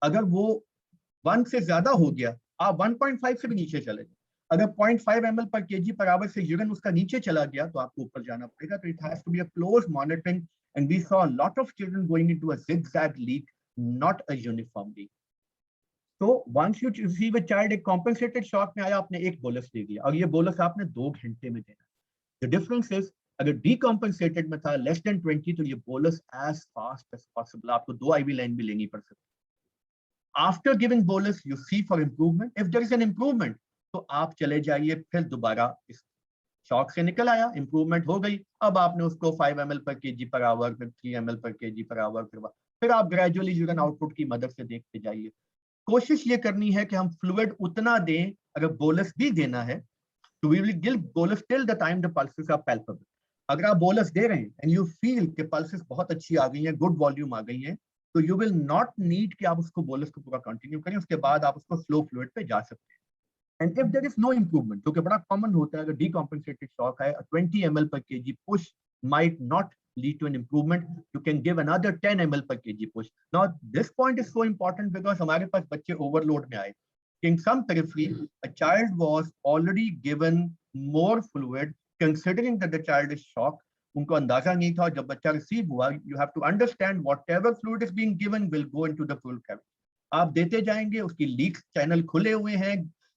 अगर वो 1 से ज्यादा हो गया, आप 1.5 से भी नीचे चले जाए। अगर 0.5 ml per kg per hour से यूरिन उसका नीचे चला गया तो आपको ऊपर जाना पड़ेगा। तो it has to be a close monitoring, and we saw a lot of children going into a zigzag leak, not a uniform leak. तो once you receive a child एक compensated shock में आया, आपने एक बोलस दे दिया और ये bolus आपने 2 घंटे में देना। The difference is अगर decompensated में था less than 20 तो ये bolus as fast as possible आपको 2 IV लाइन भी लेनी पड़ सकती। After giving bolus you see for improvement. If there is an improvement तो आप चले जाइए फिर दोबारा इस शॉक से निकल आया, इंप्रूवमेंट हो गई, अब आपने उसको 5 ml per kg per hour, फिर 3 ml per kg per hour, फिर आप ग्रेजुअली यूरिन आउटपुट की मदद से देखते जाइए। कोशिश ये करनी है कि हम फ्लूइड उतना दें, अगर बोलस भी देना है तो we will give bolus till the time the pulses are palpable. अगर आप बोलस दे रहे हैं एंड यू फील कि पल्सेस बहुत अच्छी आ गई हैं, गुड वॉल्यूम आ गई हैं, तो यू विल नॉट नीड कि आप उसको बोलस को पूरा कंटिन्यू करें, उसके बाद आप उसको स्लो फ्लूइड पे जा सकते हैं। And if there is no improvement, जो कि बड़ा कॉमन होता है, अगर डीकॉम्पेंसेटेड शॉक है, 20 ml per kg push might not lead to an improvement, you can give another 10 ml per kg push. Now this point is so important because हमारे पास बच्चे overload में आए। In some periphery, a child was already given more fluid, considering that the child is shocked. उनको अंदाजा नहीं था, जब बच्चा रिसीव हुआ, you have to understand whatever fluid is being given will go into the fluid cavity. आप देते जाएंगे, उसकी लीक चैनल खुले हुए हैं,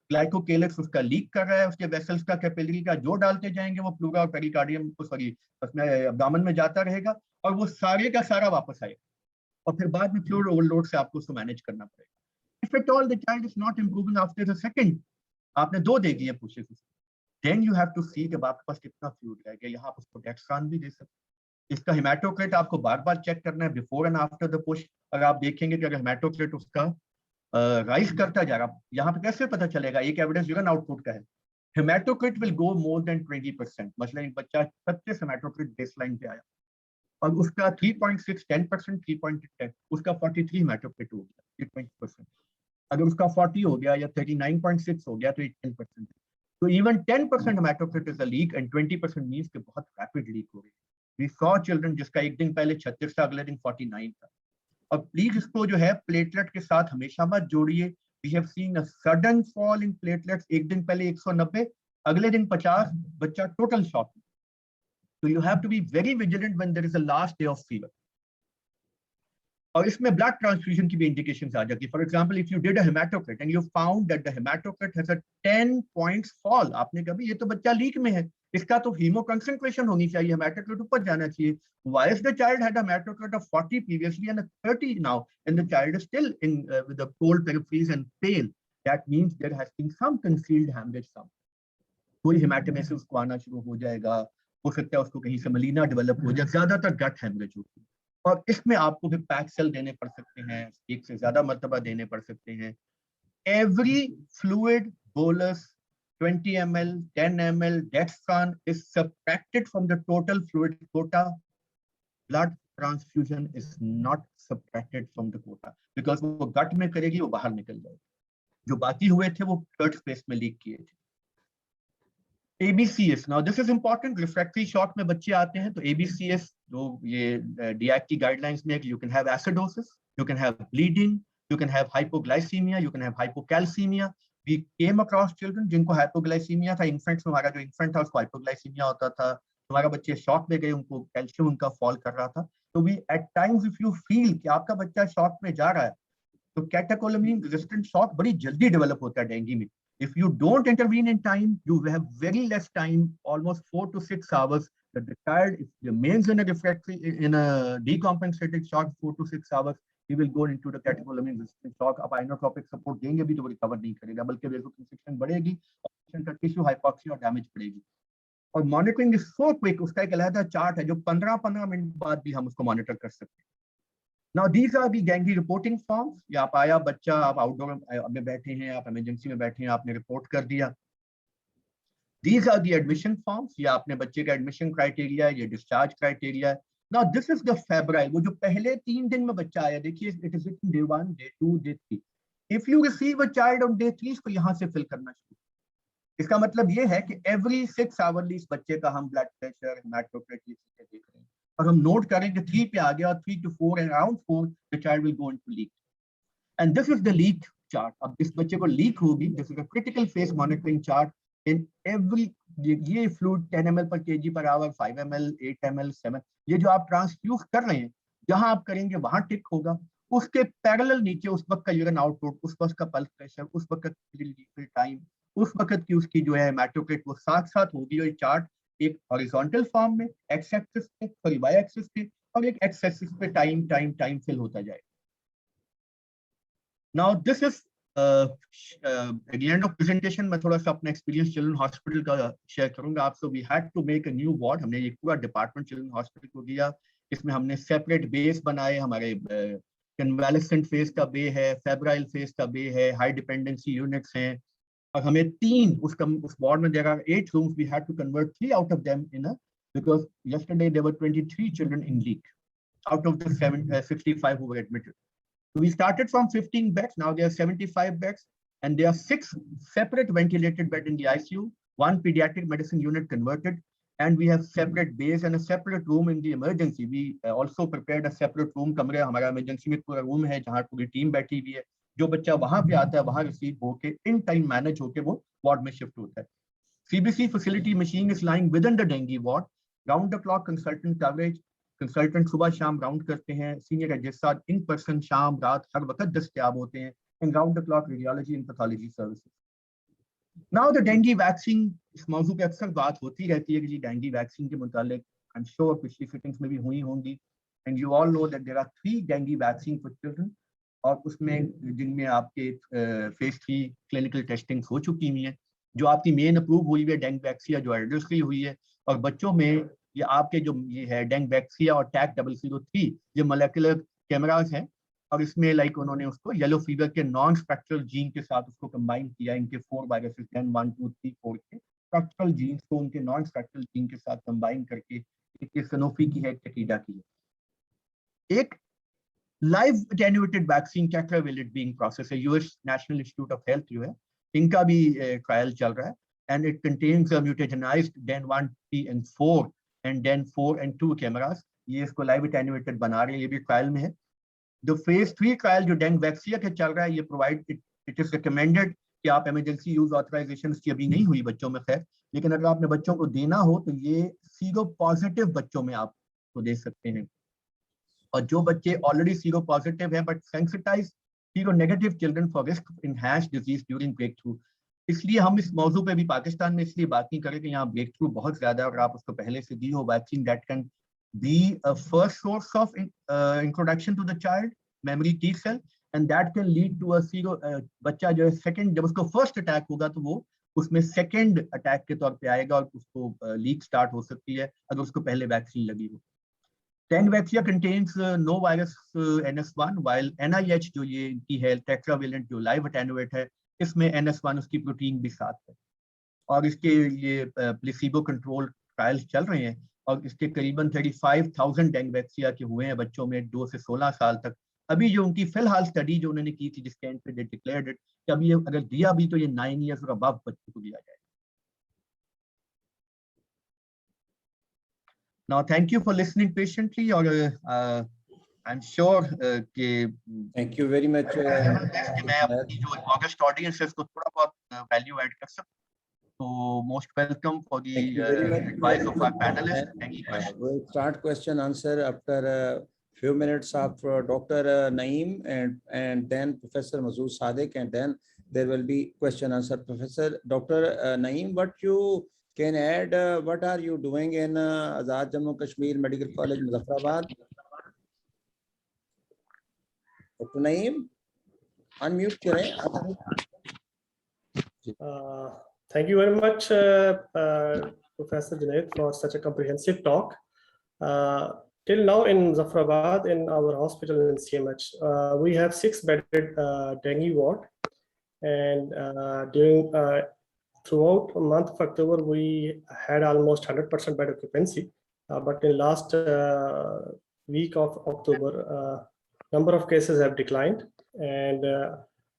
ग्लाइकोकेलेक्स उसका लीक कर रहा है, उसके वेसल्स का कैपिलरी का जो डालते जाएंगे वो प्लूरा और पेरिकार्डियम सॉरी उसमें अब्डोमेन में जाता रहेगा और वो सारे का सारा वापस आएगा और फिर बाद में फ्लूइड ओवरलोड से आपको उसको मैनेज करना पड़ेगा। If at all the child is not improving after the second, आपने 2 दे दिए pushes, then you have to see कि आपके पास कितना फ्लूइड रह गया। यहाँ आप उसको डेक्स्ट्रान भी दे सकते हैं। इसका हेमाटोक्रिट आपको बार-बार चेक करना है before and after the push. और आप देखेंगे कि अगर हेमाटोक्रिट उसका राइज करता जा रहा, यहाँ पे कैसे पता चलेगा? एक एविडेंस यूरिन आउटपुट का है, haematocrit will go more than 20%। मतलब एक बच्चा 25 हेमाटोक्रिट बेसलाइन पे आया और उसका 3.6 10%, 3.10 उसका 43 हेमाटोक्रिट हो गया, 20%। अगर उसका 40 हो गया या 39.6 हो गया तो 10%। तो even 10% haematocrit is a leak and 20% means कि बहुत रैपिड लीक हो रही है। वी सॉ चिल्ड्रन जिसका एक दिन पहले 36 था, अगले दिन 49 था। और प्लीज इसको जो है प्लेटलेट के साथ हमेशा मत जोड़िए। We have seen a sudden fall in platelets, एक दिन पहले 190, अगले दिन 50, बच्चा total shock. So you have to be very vigilant when there is a last day of fever. और इसमें ब्लड ट्रांसफ्यूजन की भी इंडिकेशंस आ जाती है। For example if you did a haematocrit and you found that the haematocrit has a 10 points fall, आपने कहा ये तो बच्चा लीक में है, इसका तो हीमो कंसंट्रेशन होनी चाहिए, हेमाटोक्रिट ऊपर जाना चाहिए। Why is the child had a hematocrit of 40 previously and a 30 now, and the child is still in with the cold peripheries and pale? That means there has been some concealed hemorrhage somewhere. कोई हेमाटोमेसिस उसको आना शुरू हो जाएगा, हो सकता है उसको कहीं से मलीना डेवलप हो जाए, ज्यादातर गट हेमरेज होती है। और इसमें आपको फिर पैक सेल देने पड़ सकते हैं, एक से ज्यादा मर्तबा देने पड़ सकते हैं। Every fluid bolus 20 ml, 10 ml dextran is subtracted from the total fluid quota. Blood transfusion is not subtracted from the quota because वो गट में करेगी, वो बाहर निकल जाएगी। जो बाकी हुए थे वो थर्ड स्पेस में लीक किए थे। ABCS, now this is important, refractory shock में बच्चे आते हैं तो ABCS जो ये DIAC की गाइडलाइंस में है कि you can have acidosis, you can have bleeding, you can have hypoglycemia, you can have hypocalcemia. We came across children जिनको hypoglycemia था, infants में हमारा जो infant था उसको hypoglycemia होता था, हमारा बच्चे शॉक में गए, उनको कैल्शियम उनका फॉल कर रहा था। तो we at times if you feel कि आपका बच्चा शॉक में जा रहा है तो कैटेकोलामीन रेजिस्टेंट शॉक बड़ी जल्दी डेवलप होता है डेंगू में। If you don't intervene in time, you have very less time, almost 4 to 6 hours, that the child, if remains in a refractory, in a decompensated shock 4 to 6 hours, he will go into the catecholamine resistant shock. अब inotropic support देंगे भी तो वो recover नहीं करेगा, बल्कि vasoconstriction बढ़ेगी और टिश्यू हाइपॉक्सिया और डैमेज बढ़ेगी। और मॉनिटरिंग इज सो क्विक, उसका एक अलग चार्ट है जो 15-15 मिनट बाद भी हम उसको मॉनिटर कर सकते हैं। Now these are the dengue reporting forms. ये आप आया बच्चा, आप आउटडोर में बैठे हैं, आप इमरजेंसी में बैठे हैं, आपने रिपोर्ट कर दिया. These are the admission forms. ये आपने बच्चे का एडमिशन क्राइटेरिया, ये discharge criteria. Now this is the febrile, वो जो पहले 3 दिन में बच्चा आया, देखिए it is written day 1, day 2, day 3. If you receive a child on day 3, इसको यहाँ से फिल करना शुरू. इसका मतलब ये है कि every 6 hourly इस बच्चे का हम ब्लड प्रेशर, हेमाटोक्रिट ये चीजें देख रहे हैं, और हम नोट करें कि 3 पे आ गया और 3 to 4 and around 4 the child will go into leak. And this is the leak chart. अब इस बच्चे को लीक होगी. This is a critical phase monitoring chart. In every ये fluid 10 ml per kg per hour, 5 ml, 8 ml, 7, ये जो आप transfuse कर रहे हैं, जहां आप करेंगे वहां टिक होगा. उसके पैरेलल नीचे उस वक्त का यूरिन आउटपुट, उस वक्त का पल्स प्रेशर, उस वक्त की टाइम, उस वक्त की उसकी जो है हेमाटोक्रिट, वो साथ साथ होगी. और ये चार्ट एक हॉरिजॉन्टल फॉर्म में एक्स एक्सिस पे, सॉरी वाई एक्सिस पे, और एक एक्स एक्सिस पे टाइम टाइम टाइम फिल होता जाएगा. Now this is at the end of presentation मैं थोड़ा सा अपना एक्सपीरियंस चिल्ड्रन हॉस्पिटल का शेयर करूंगा आपसे. We had to make a new ward. हमने एक पूरा डिपार्टमेंट चिल्ड्रन हॉस्पिटल को दिया. इसमें हमने सेपरेट बेस बनाए. हमारे कन्वालेसेंट फेज का बे है, फेब्राइल फेज का बे है, हाई डिपेंडेंसी यूनिट्स हैं, और हमें 3 उस वार्ड में देगा 8 rooms. We had to convert 3 out of them in a, because yesterday there were 23 children in leak out of the 65 who were admitted. So we started from 15 beds. Now there are 75 beds, and there are 6 separate ventilated beds in the ICU, 1 pediatric medicine unit converted, and we have separate bays and a separate room in the emergency. We also prepared a separate room. कमरे हमारा emergency में पूरा room है जहाँ पूरी team बैठी हुई है. जो बच्चा वहाँ पे आता है वहाँ रिसीव होके in time manage होके वो ward में shift होता है. CBC facility machine is lying within the dengue ward. Round the clock consultant coverage. Consultant सुबह शाम राउंड करते हैं. सीनियर रजिस्ट्रार इन पर्सन शाम रात हर वक्त दस्तयाब होते हैं. And round the clock radiology and pathology services. Now the dengue vaccine, इस मौजू पे अक्सर बात होती रहती है कि जी डेंगू वैक्सीन के मुतालिक आई एम श्योर पिछली सिटिंग्स में भी हुई होंगी. And you all know that there are 3 dengue vaccine for children, और उसमें जिनमें आपके फेज 3 क्लिनिकल टेस्टिंग हो चुकी हुई है. जो आपकी मेन अप्रूव हुई है डेंगू वैक्सीन जो एडल्ट्री हुई है, और बच्चों में ये आपके जो ये है डेंगू वैक्सीन और टैक 003 ये मोलेकुलर कैमरास हैं, और इसमें लाइक उन्होंने उसको येलो फीवर के नॉन स्ट्रक्चरल जीन के साथ उसको कंबाइन किया. इनके 4 वायरसेस 10, 1, 2, 3, 4 के स्ट्रक्चरल जीन्स को उनके नॉन स्ट्रक्चरल जीन के साथ कंबाइन करके एक सनोफी की है, टेकीडा की है. एक live attenuated vaccine tetravalent being process है. US national institute of health जो है इनका भी ट्रायल चल रहा है. And it contains mutagenized DEN 1, 3 and 4 and DEN 4 and 2 cameras. ये इसको लाइव एटेन्यूएटेड बना रहे हैं. ये भी ट्रायल में है. द फेज 3 ट्रायल जो डेंगू वैक्सीन के चल रहा है, ये प्रोवाइड इट इज रिकमेंडेड कि आप इमरजेंसी यूज ऑथराइजेशन की अभी नहीं हुई बच्चों में खैर, लेकिन अगर आपने बच्चों को देना हो तो ये सीरो पॉजिटिव बच्चों में आप को दे सकते हैं. और जो बच्चे ऑलरेडी सीरो पॉजिटिव है but sensitize seronegative children for risk enhanced disease during breakthrough. इसलिए हम इस मौजू पे भी पाकिस्तान में इसलिए बात नहीं करें कि यहाँ ब्रेक थ्रू बहुत ज्यादा है और आप उसको पहले से दी हो vaccine that can be a first source of introduction to the child memory T cell, and that can lead to a sero. बच्चा जो है सेकंड, जब उसको फर्स्ट अटैक होगा तो वो उसमें सेकंड अटैक के तौर पे आएगा और उसको लीक स्टार्ट हो सकती है अगर उसको पहले वैक्सीन लगी हो. Dengue vaccine contains no virus NS1, while NIH जो ये इनकी है टेट्रावेलेंट जो लाइव एटेन्यूएट है, इसमें NS1 उसकी प्रोटीन भी साथ है. और इसके ये प्लेसिबो कंट्रोल ट्रायल्स चल रहे हैं और इसके करीबन 35,000 डेंगू वैक्सीन के हुए हैं बच्चों में 2 से 16 साल तक. अभी जो उनकी फिलहाल स्टडी जो उन्होंने की थी जिसके एंड पे दे डिक्लेयर्ड इट कि अभी ये अगर दिया भी तो ये 9 years और अबव बच्चों को दिया जाएगा. Now, thank you for listening patiently. Or I'm sure कि thank you very much. मैं अपनी जो August audience है उसको थोड़ा बहुत value add कर सकूं. So most welcome for the advice of our panelists. Any questions? We'll start question answer after a few minutes of Dr. Naheem and then Professor Masood Sadiq, and then there will be question answer. Professor Dr. Naheem, what you can add, what are you doing in Azad Jammu Kashmir Medical College, Muzaffarabad? Dr. Naheem, unmute करें. Thank you very much, Professor Junaid, for such a comprehensive talk. till now in Zafrabad, in our hospital in CMH, we have 6-bedded dengue ward, and during throughout the month of October, we had almost 100% bed occupancy. But in last week of October, number of cases have declined, and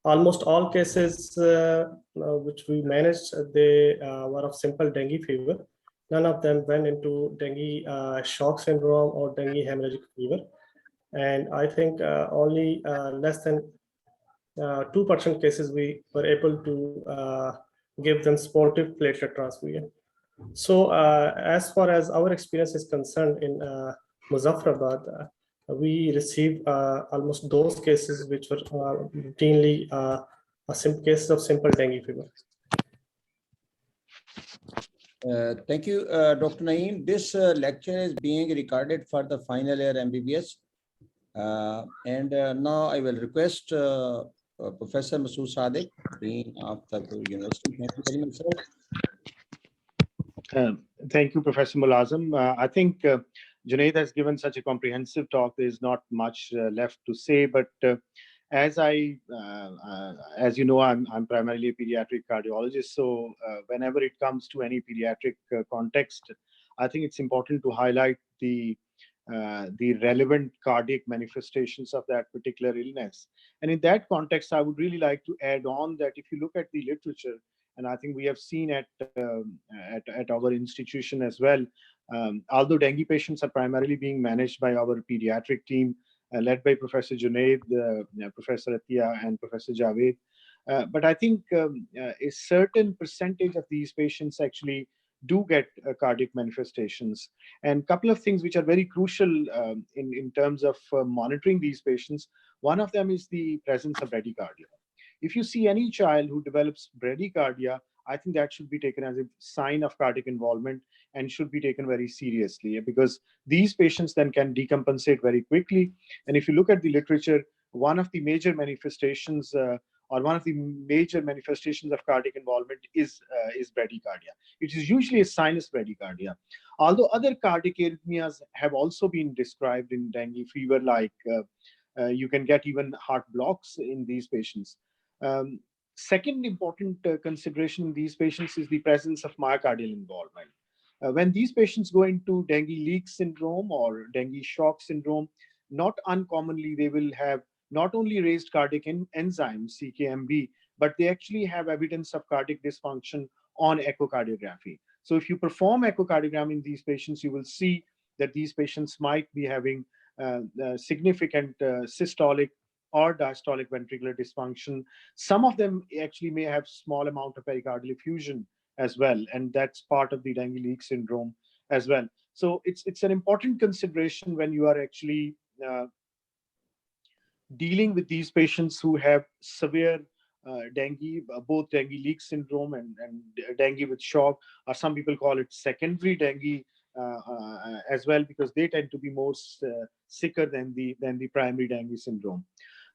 almost all cases which we managed, they were of simple dengue fever. None of them went into dengue shock syndrome or dengue hemorrhagic fever. And I think only less than 2% cases we were able to give them sportive platelet transfusion. So as far as our experience is concerned in Muzaffarabad, we received almost those cases which were routinely cases of simple dengue fever. Thank you, Dr. Naheem. This lecture is being recorded for the final year MBBS. And now I will request Professor Masood Sadiq, Dean of the University. Thank you very much, sir. Thank you, Professor Mulazim. I think Junaid has given such a comprehensive talk. There is not much left to say, but as you know, I'm primarily a pediatric cardiologist. So whenever it comes to any pediatric context, I think it's important to highlight the relevant cardiac manifestations of that particular illness. And in that context, I would really like to add on that if you look at the literature, and I think we have seen at our institution as well, although dengue patients are primarily being managed by our pediatric team, led by Professor Junaid, Professor Attia, and Professor Javed. But I think a certain percentage of these patients actually do get cardiac manifestations. And a couple of things which are very crucial in terms of monitoring these patients. One of them is the presence of bradycardia. If you see any child who develops bradycardia, I think that should be taken as a sign of cardiac involvement and should be taken very seriously, because these patients then can decompensate very quickly. And if you look at the literature, one of the major manifestations or one of the major manifestations of cardiac involvement is bradycardia. It is usually a sinus bradycardia. Although other cardiac arrhythmias have also been described in dengue fever, like you can get even heart blocks in these patients. Second important consideration in these patients is the presence of myocardial involvement. When these patients go into dengue leak syndrome or dengue shock syndrome, not uncommonly they will have not only raised cardiac enzymes, CKMB, but they actually have evidence of cardiac dysfunction on echocardiography. So if you perform echocardiogram in these patients, you will see that these patients might be having significant systolic or diastolic ventricular dysfunction. Some of them actually may have small amount of pericardial effusion as well, and that's part of the dengue leak syndrome as well. So it's an important consideration when you are actually dealing with these patients who have severe dengue, both dengue leak syndrome and dengue with shock, or some people call it secondary dengue as well, because they tend to be more sicker than the primary dengue syndrome.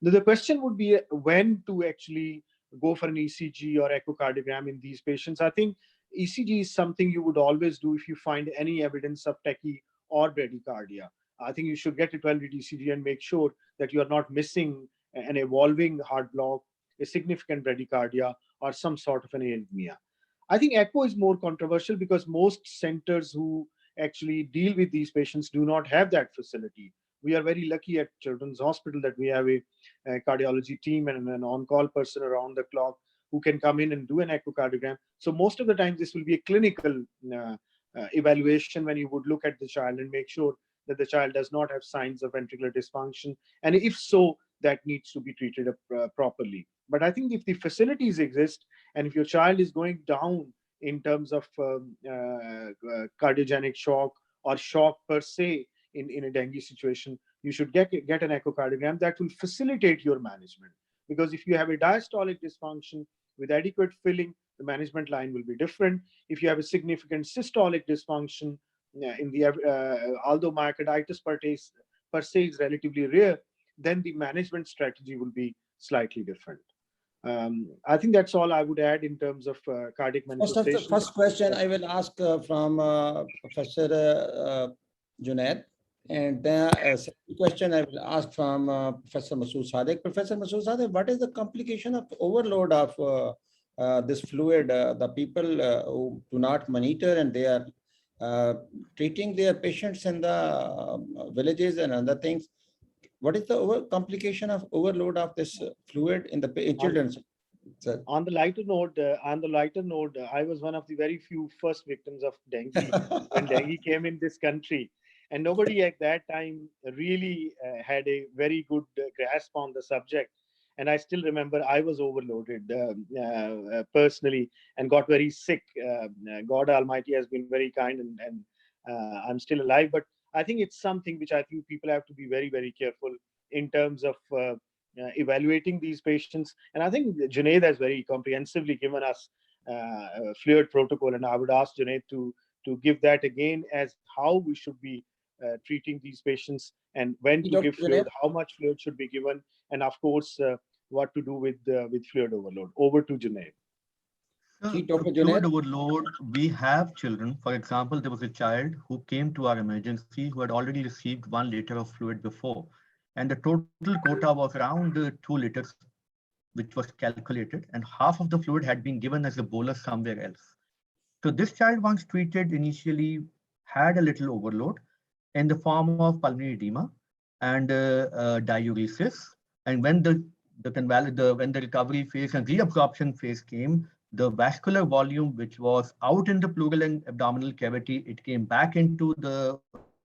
The question would be when to actually go for an ECG or echocardiogram in these patients. I think ECG is something you would always do if you find any evidence of tachy or bradycardia. I think you should get a 12-lead ECG and make sure that you are not missing an evolving heart block, a significant bradycardia, or some sort of an arrhythmia. I think echo is more controversial because most centers who actually deal with these patients do not have that facility. We are very lucky at Children's Hospital that we have a cardiology team and an on-call person around the clock who can come in and do an echocardiogram. So most of the time, this will be a clinical evaluation when you would look at the child and make sure that the child does not have signs of ventricular dysfunction. And if so, that needs to be treated properly. But I think if the facilities exist and if your child is going down in terms of cardiogenic shock or shock per se in a dengue situation, you should get an echocardiogram that will facilitate your management. Because if you have a diastolic dysfunction with adequate filling, the management line will be different. If you have a significant systolic dysfunction, although myocarditis per se is relatively rare, then the management strategy will be slightly different. I think that's all I would add in terms of cardiac manifestations. First question I will ask from Professor Junaid. And the second question I will ask from Professor Masood Sadiq. Professor Masood Sadiq, what is the complication of overload of this fluid? The people who do not monitor and they are treating their patients in the villages and other things. What is the complication of overload of this fluid in the children? On the lighter note, I was one of the very few first victims of dengue when dengue came in this country, and nobody at that time really had a very good grasp on the subject. And I still remember I was overloaded personally and got very sick. God Almighty has been very kind, and I'm still alive. But I think it's something which I think people have to be very, very careful in terms of evaluating these patients. And I think Junaid has very comprehensively given us a fluid protocol, and I would ask Junaid to give that again as how we should be treating these patients and when to give fluid, how much fluid should be given, and of course what to do with fluid overload. Over to Junaid. Fluid overload, we have children. For example, there was a child who came to our emergency who had already received 1 liter of fluid before, and the total quota was around 2 liters, which was calculated, and half of the fluid had been given as a bolus somewhere else. So this child, once treated, initially had a little overload in the form of pulmonary edema and diuresis. And when the recovery phase and reabsorption phase came, the vascular volume, which was out in the pleural and abdominal cavity, it came back into the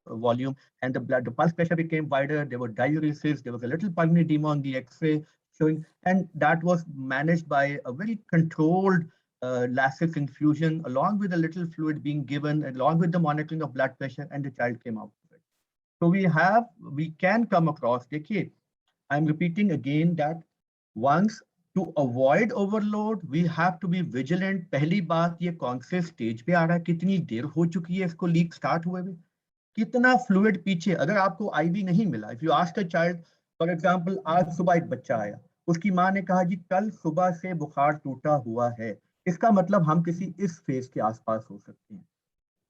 volume, and the pulse pressure became wider. There were diuresis. There was a little pulmonary edema on the X-ray showing, and that was managed by a very controlled Lasix infusion, along with a little fluid being given, along with the monitoring of blood pressure, and the child came out of it. So we can come across. देखिए, I'm repeating again that once, to avoid overload, we have to be vigilant. पहली बात, ये कौन से stage पे आ रहा है, कितनी देर हो चुकी है इसको लीक स्टार्ट हुए हुए, कितना फ्लूइड पीछे, अगर आपको आईवी नहीं मिला, if you ask a child, for example आज सुबह एक बच्चा आया, उसकी माँ ने कहा जी कल सुबह से बुखार टूटा हुआ है, इसका मतलब हम किसी इस फेज के आसपास हो सकते हैं,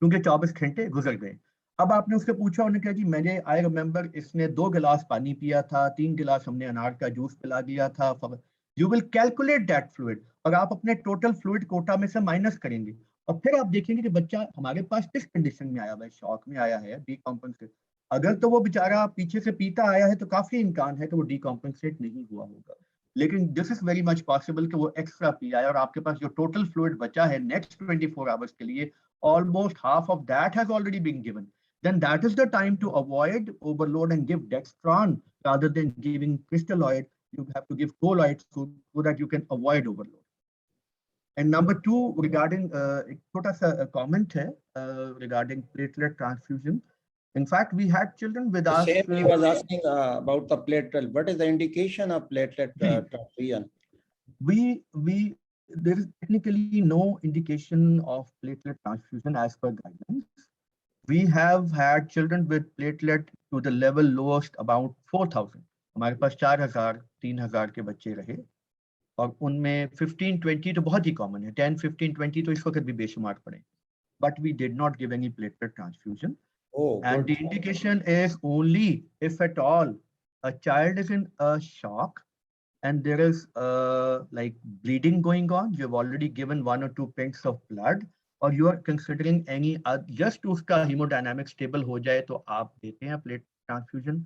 क्योंकि 24 घंटे गुजर गए। अब आपने उससे पूछा, उन्होंने कहा जी मैंने आई रिमेंबर इसने 2 गिलास पानी पिया था, 3 गिलास हमने अनार का जूस पिला दिया था। You will calculate that fluid, और आप अपने टोटल फ्लूइड कोटा में से माइनस करेंगे, और फिर आप देखेंगे कि बच्चा हमारे पास किस कंडीशन में आया हुआ है, शॉक में आया है, डीकॉम्पेंसेट। अगर तो वो बेचारा पीछे से पीता आया है तो काफी इम्कान है कि वो डीकॉम्पेंसेट नहीं हुआ होगा, लेकिन this is very much possible कि वो एक्स्ट्रा पी आया और आपके पास जो टोटल फ्लूइड बचा है नेक्स्ट 24 आवर्स के लिए, almost half of that has already been given. Then that is the time to avoid overload and give dextran rather than giving crystalloid. You have to give colloid so that you can avoid overload. And number 2, regarding एक छोटा सा comment है regarding platelet transfusion. In fact, we had children with us. He was asking about the platelet. What is the indication of platelet transfusion? There is technically no indication of platelet transfusion as per guidelines. We have had children with platelet to the level lowest about 4,000. हमारे पास 4,000, 3,000 के बच्चे रहे, और उनमें 15-20 तो बहुत ही common है, 10, 15, 20 तो इस वक्त भी बेशुमार पड़े. But we did not give any platelet transfusion. And the indication is only if at all a child is in a shock and there is like bleeding going on, you have already given 1 or 2 pints of blood, or you are considering any just उसका hemodynamic stable हो जाए तो आप देते हैं platelet transfusion.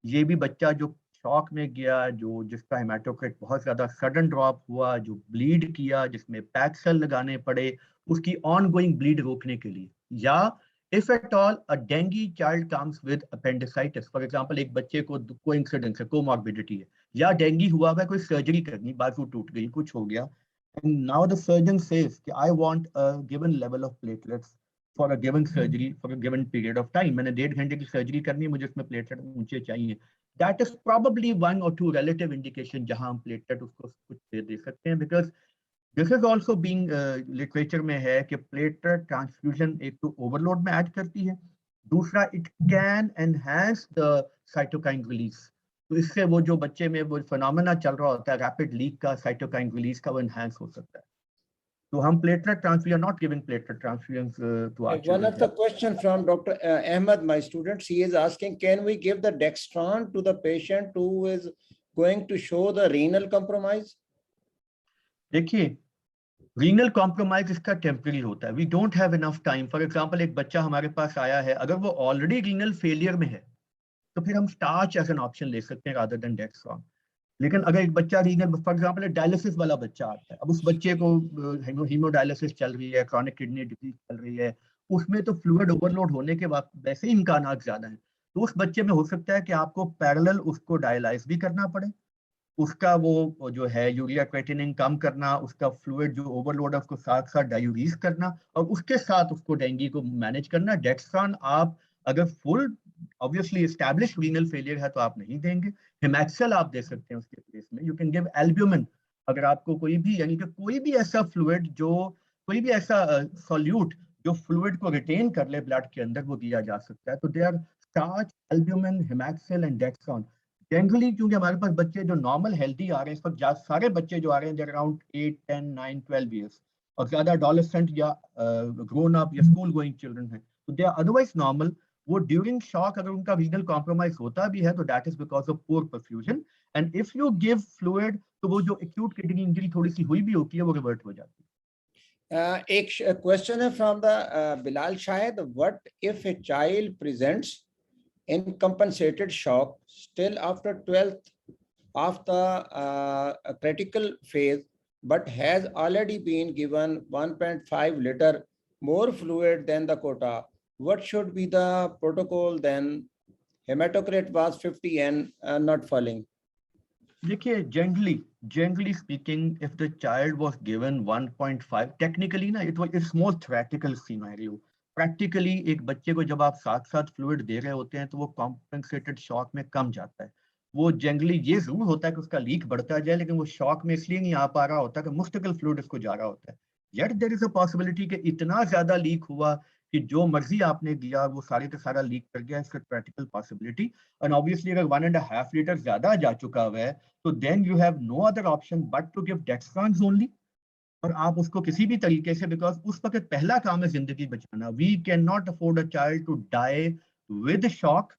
ये भी बच्चा जो शॉक में गया, जो जिसका हेमाटोक्रिट बहुत ज्यादा सडन ड्रॉप हुआ, जो ब्लीड किया, जिसमें पैक्सल लगाने पड़े, उसकी ऑनगोइंग ब्लीड रोकने के लिए, या if at all a dengue child comes with appendicitis, for example, एक बच्चे को कोइंसिडेंस है, कोमॉर्बिडिटी है, या डेंगी हुआ है, कोई सर्जरी करनी, बाजू टूट गई, कुछ हो गया, and now the surgeon says कि I want a given level of platelets for a given surgery for a given period of time. मैंने 1.5 घंटे की सर्जरी करनी है, मुझे इसमें प्लेटलेट ऊंचे चाहिए. That is probably 1 or 2 relative indication जहां हम प्लेटलेट उसको कुछ दे सकते हैं, because this is also being literature में है कि प्लेटलेट ट्रांसफ्यूजन एक तो ओवरलोड में ऐड करती है, दूसरा it can enhance the cytokine release. तो इससे वो जो बच्चे में वो फिनोमेना चल रहा होता है रैपिड लीक का, साइटोकाइन रिलीज का, वो एनहांस हो सकता है. तो हम platelet transfusion, we are not giving platelet transfusions to our One children. of the question from Dr. Ahmed, my student, he is asking, can we give the dextran to the patient who is going to show the renal compromise? देखिए, renal compromise इसका temporary होता है. We don't have enough time. For example, एक बच्चा हमारे पास आया है, अगर वो ऑलरेडी रीनल फेलियर में है तो फिर हम स्टार्च एज एन ऑप्शन ले सकते हैं रादर देन डेक्स्ट्रॉन. लेकिन अगर एक बच्चा रीनल, फॉर एग्जांपल डायलिसिस वाला बच्चा आता है, अब उस बच्चे को हीमोडायलिसिस चल रही है, क्रॉनिक किडनी डिजीज चल रही है, उसमें तो फ्लूइड ओवरलोड होने के बाद वैसे ही इम्कानात ज्यादा हैं, तो उस बच्चे में हो सकता है कि आपको पैरेलल उसको डायलाइज भी करना पड़े, उसका वो जो है यूरिया क्रेटिनिन कम करना, उसका फ्लूइड जो ओवरलोड है उसको साथ साथ डायूरीज करना, और उसके साथ उसको डेंगू को मैनेज करना. डेक्स्ट्रॉन आप अगर full obviously established renal failure है तो आप नहीं देंगे. हिमैक्सल आप दे सकते हैं उसके प्लेस में. You can give albumin. अगर आपको कोई भी, यानी कि कोई भी ऐसा फ्लूइड जो, कोई भी ऐसा सॉल्यूट जो फ्लूइड को रिटेन कर ले ब्लड के अंदर, वो दिया जा सकता है. तो they are starch, albumin, haemaccel and dextran. Generally क्योंकि हमारे पास बच्चे जो नॉर्मल हेल्दी आ रहे हैं, इस वक्त सारे बच्चे जो आ रहे हैं देयर अराउंड 8, 10, 9, 12 इयर्स, और ज्यादा एडोलेसेंट या ग्रोन अप या स्कूल गोइंग चिल्ड्रन हैं, तो दे आर अदरवाइज नॉर्मल. वो ड्यूरिंग शॉक अगर उनका रीनल कॉम्प्रोमाइज होता भी है तो that is because of poor perfusion. And if you give fluid तो वो जो एक्यूट किडनी इंजरी थोड़ी सी हुई भी होती है वो रिवर्ट हो जाती है. एक क्वेश्चन है फ्रॉम द बिलाल शायद, what if a child presents in compensated shock still after 12th of the critical phase, but has already been given 1.5 liter more fluid than the quota? What should be the protocol then? Hematocrit was 50 and not falling. देखिए, generally speaking, if the child was given 1.5, technically ना, it's more theoretical scenario. Practically एक बच्चे को जब आप साथ साथ fluid दे रहे होते हैं तो वो कॉम्पेंसेटेड शॉक में कम जाता है. वो जनरली ये जरूर होता है कि उसका लीक बढ़ता जाए, लेकिन वो शॉक में इसलिए नहीं आ पा रहा होता कि मुस्तकिल फ्लूइड इसको जा रहा होता है. Yet there is a possibility कि इतना ज्यादा लीक हुआ कि जो मर्जी आपने दिया वो सारे का सारा लीक कर गया. इसका प्रैक्टिकल पॉसिबिलिटी. एंड ऑब्वियसली अगर 1.5 लीटर ज्यादा जा चुका हुआ है तो then you have no other option but to give dextran only. और आप उसको किसी भी तरीके से, बिकॉज उस वक्त पहला काम है जिंदगी बचाना. We can not afford a child to die with shock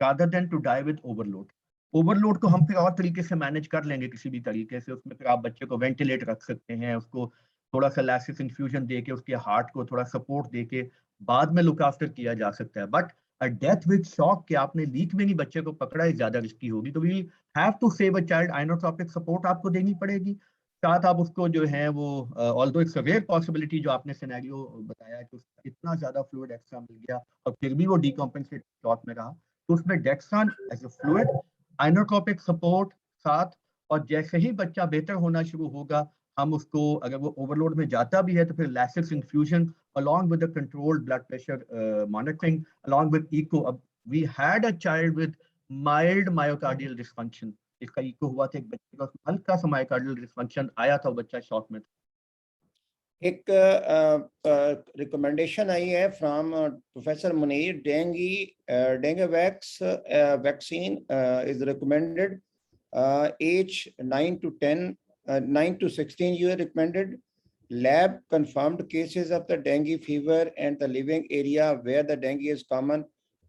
rather than to die with overload. Overload को हम फिर और तरीके से मैनेज कर लेंगे किसी भी तरीके से. उसमें फिर आप बच्चे को वेंटिलेट रख सकते हैं, उसको थोड़ा सा लैसिस इन्फ्यूजन दे के उसके हार्ट को थोड़ा सपोर्ट दे के बाद में लुक आफ्टर किया जा सकता है. But a death with shock के आपने लीक में नहीं बच्चे को पकड़ा है, ज्यादा रिस्की होगी. तो we have to save a child. Inotropic support आपको देनी पड़ेगी. साथ आप उसको जो है वो although it's a rare possibility जो आपने सिनेरियो बताया कि उसका इतना ज्यादा फ्लूइड एक्स्ट्रा मिल गया और फिर भी वो डीकॉम्पेंसेट शॉक में रहा, तो उसमें dextran as a fluid, inotropic support साथ, और जैसे ही बच्चा बेहतर होना शुरू होगा हम उसको, अगर वो ओवरलोड में जाता भी है तो फिर लैसिस infusion along with the controlled blood pressure monitoring along with echo. We had a child with mild myocardial dysfunction. इसका इको हुआ था एक बच्चे का, हल्का सा मायोकार्डियल डिस्फंक्शन आया था, बच्चा शॉक में था. एक रिकमेंडेशन आई है from professor Munir, dengue vaccine is recommended as 9 to 10, 9 to 16 year recommended. Lab confirmed cases of the dengue fever and the living area where the dengue is common,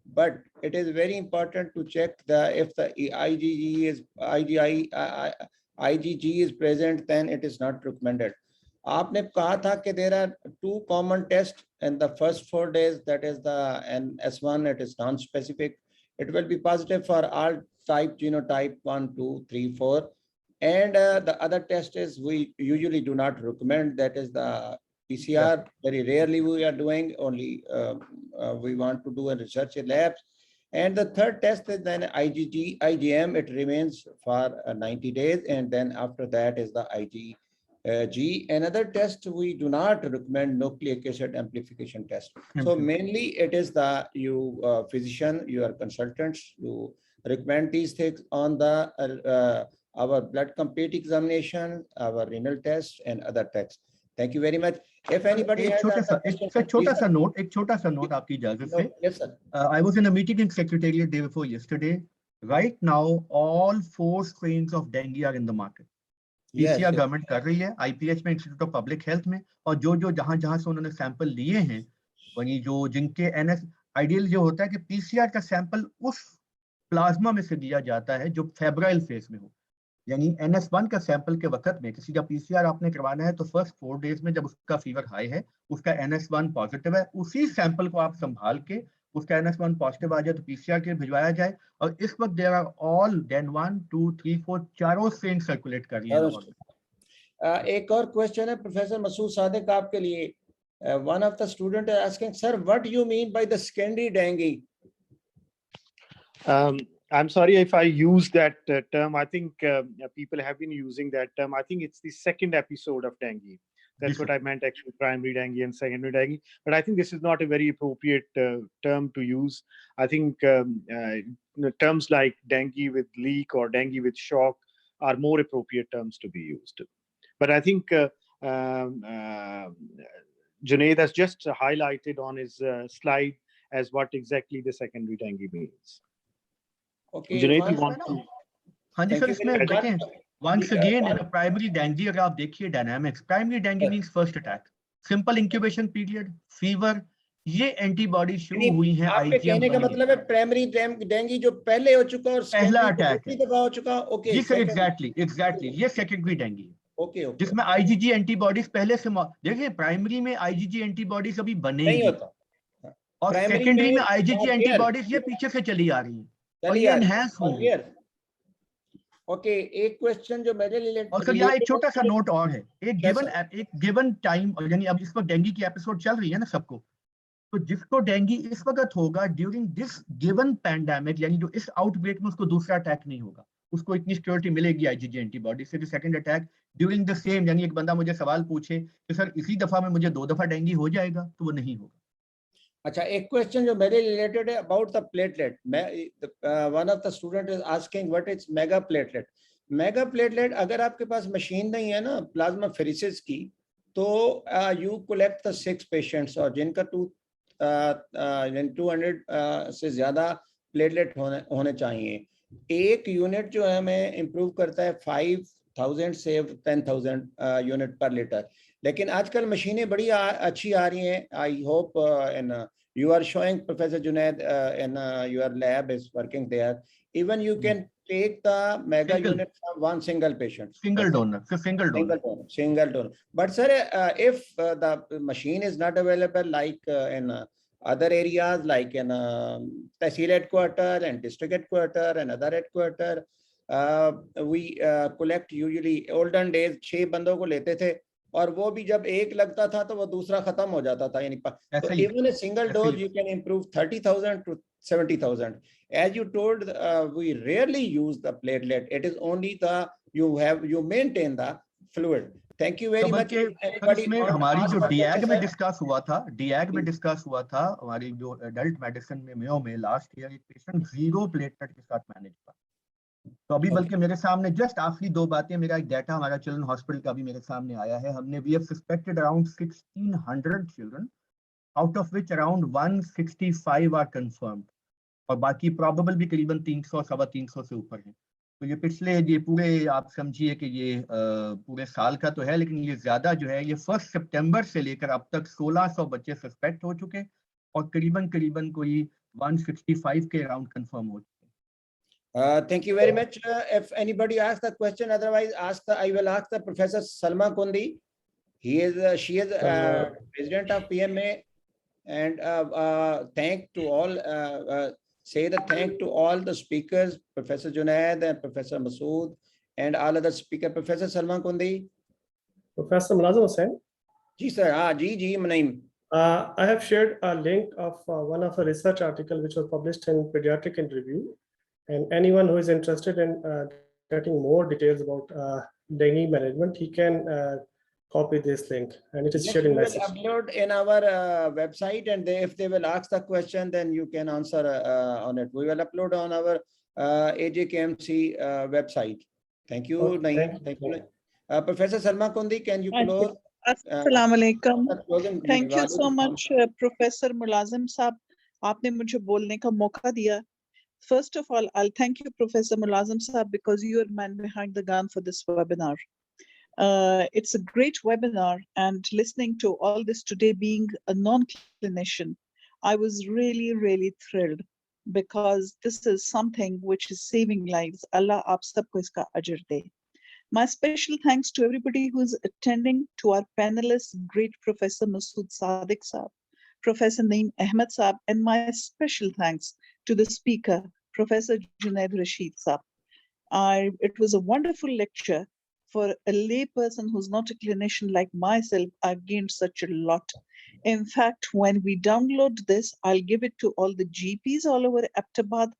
but it is very important to check if the IgG is present, then it is not recommended. आपने कहा था कि there are 2 common tests in the first 4 days, that is the NS1, it is non-specific. It will be positive for all type genotype 1, 2, 3, 4. And the other test is we usually do not recommend, that is the PCR. Yeah. Very rarely we are doing, only we want to do a research in labs. And the third test is then IgM, it remains for 90 days. And then after that is the IgG. Another test we do not recommend, nucleic acid amplification test. So mainly it is the physician, your consultants, you recommend these things on the our blood complete examination, our renal test and other tests. Thank you very much. If anybody has एक छोटा सा note आपकी इजाजत से. Yes sir. I was in a meeting in Secretariat day before yesterday. Right now all 4 strains of dengue are in the market. PCR government कर रही है IPH में, इंस्टीट्यूट ऑफ पब्लिक हेल्थ में, और जो जहां से उन्होंने सैंपल लिए हैं वही जो जिनके एनएस, आइडियल जो होता है कि पीसीआर का सैंपल उस प्लाज्मा में से दिया जाता है जो फेब्राइल फेज में हो, यानी NS1 का सैंपल के वक्त में किसी का पीसीआर आपने करवाना है तो फर्स्ट 4 डेज में जब उसका फीवर हाई है, उसका NS1 पॉजिटिव है, उसी सैंपल को आप संभाल के उसका NS1 पॉजिटिव आ जाए तो पीसीआर के भिजवाया जाए। और इस वक्त देयर आर ऑल डेन 1 2 3 4 चारों स्ट्रेन सर्कुलेट कर रही हैं। एक और क्वेश्चन है प्रोफेसर मसूद सादिक आपके लिए। One of the student is asking sir what you mean by the secondary dengue? I'm sorry if I use that term. I think people have been using that term. I think it's the second episode of dengue. That's what I meant, actually, primary dengue and secondary dengue. But I think this is not a very appropriate term to use. I think terms like dengue with leak or dengue with shock are more appropriate terms to be used. But I think Junaid has just highlighted on his slide as what exactly the secondary dengue means. Okay, Junaid, you want to? हाँ जी sir, इसमें देखें once again in a primary dengue अगर आप देखिए dynamics, primary dengue means first attack, simple incubation period, fever, ये antibody शुरू हुई है आपके कहने का मतलब है प्राइमरी डेंगू जो पहले हो चुका और पहला अटैक है, दफा हो चुका। ओके जी सर, एग्जैक्टली ये सेकेंडरी डेंगू है। ओके जिसमें आईजीजी एंटीबॉडीज पहले से देखिए प्राइमरी में आईजीजी एंटीबॉडीज अभी बनेगी नहीं होता, और सेकेंडरी में आईजीजी एंटीबॉडीज ये पीछे से चली आ रही है और ये एनहांस हुई है। ओके, एक क्वेश्चन जो मेरे लिए, और सर यहाँ एक छोटा सा नोट और है, एक गिवन टाइम, यानी अब इस वक्त डेंगू की एपिसोड चल रही है ना सबको, तो जिसको डेंगू इस वक्त होगा ड्यूरिंग दिस गिवन पैंडेमिक, यानी जो इस आउटब्रेक में उसको दूसरा अटैक नहीं होगा, उसको इतनी सिक्योरिटी मिलेगी आईजीजी एंटीबॉडी से कि second attack during the same, यानी एक बंदा मुझे सवाल पूछे कि सर इसी दफा में मुझे 2 दफा डेंगू हो जाएगा, तो वो नहीं होगा। अच्छा, एक क्वेश्चन जो मेरे रिलेटेड है about the platelet. One of the student is asking what is mega platelet. Mega platelet, अगर आपके पास मशीन नहीं है ना प्लाज्मा फेरिसिस की, तो यू कलेक्ट द 6 पेशेंट्स और जिनका 200 से ज्यादा प्लेटलेट होने चाहिए। एक यूनिट जो है हमें इम्प्रूव करता है 5000 से 10,000 यूनिट पर लीटर। लेकिन आजकल मशीनें बड़ी अच्छी आ रही हैं। I hope you are showing Professor Junaid in your lab is working there. Even you can take the mega unit from one single patient. Single donor. But sir, if the machine is not available, like in other areas, like in Tehsil headquarter and district headquarter and other headquarter, we collect usually olden days 6 बंदों को लेते थे और वो भी जब एक लगता था तो वो दूसरा खत्म हो जाता था, यानी तो even a single dose you can improve 30,000 to 70,000. As you told, we rarely use the platelet. It is only the you maintain the fluid. Thank you very much. हमारी जो डीएग में डिस्कस हुआ था हमारी जो एडल्ट मेडिसिन में Mayo में last year एक पेशेंट 0 प्लेटलेट के साथ मैनेज हुआ। तो अभी बल्कि मेरे सामने जस्ट आखिरी 2 बातें, मेरा एक डाटा हमारा चिल्ड्रन हॉस्पिटल का भी मेरे सामने आया है। हमने we have suspected around 1600 children, out of which around 165 are confirmed और बाकी प्रोबेबल भी करीबन 300 सवा 300 से ऊपर है। तो ये पूरे आप समझिए कि ये पूरे साल का तो है, लेकिन ये ज्यादा जो है ये 1 सितंबर से लेकर अब तक 1600 बच्चे सस्पेक्ट हो चुके और करीबन कोई 165 के अराउंड कंफर्म हो चुके। Thank you very much. If anybody asks the question, otherwise I will ask the Professor Salma Kundi. She is president of PMA, and thank to all. Say the thank to all the speakers, Professor Junaid and Professor Masood, and all other speaker. Professor Salma Kundi. Professor Mulazim Hussain. Ji sir. Ji Naheem. I have shared a link of one of the research article which was published in Pediatric in Review. And anyone who is interested in getting more details about dengue management, he can copy this link, and it is shared in message. We will upload in our website, and if they will ask the question, then you can answer on it. We will upload on our AJKMC website. Thank you, Naheem. Thank you. Professor Salma Kundi, can you close? Assalamu alaikum. Thank you so much, Professor Mulazim Saab. आपने मुझे बोलने का मौका दिया। First of all, I'll thank you, Professor Mulazim Saab, because you are man behind the gun for this webinar. It's a great webinar, and listening to all this today, being a non-clinician, I was really, really thrilled, because this is something which is saving lives. Allah aap sabko iska ajr de. My special thanks to everybody who is attending, to our panelists, great Professor Masood Sadiq Saab, Professor Naheem Ahmed Saab, and my special thanks to the speaker, Professor Junaid Rasheed Saab. It was a wonderful lecture. For a lay person who's not a clinician like myself, I've gained such a lot. In fact, when we download this, I'll give it to all the GPs all over Aptabad,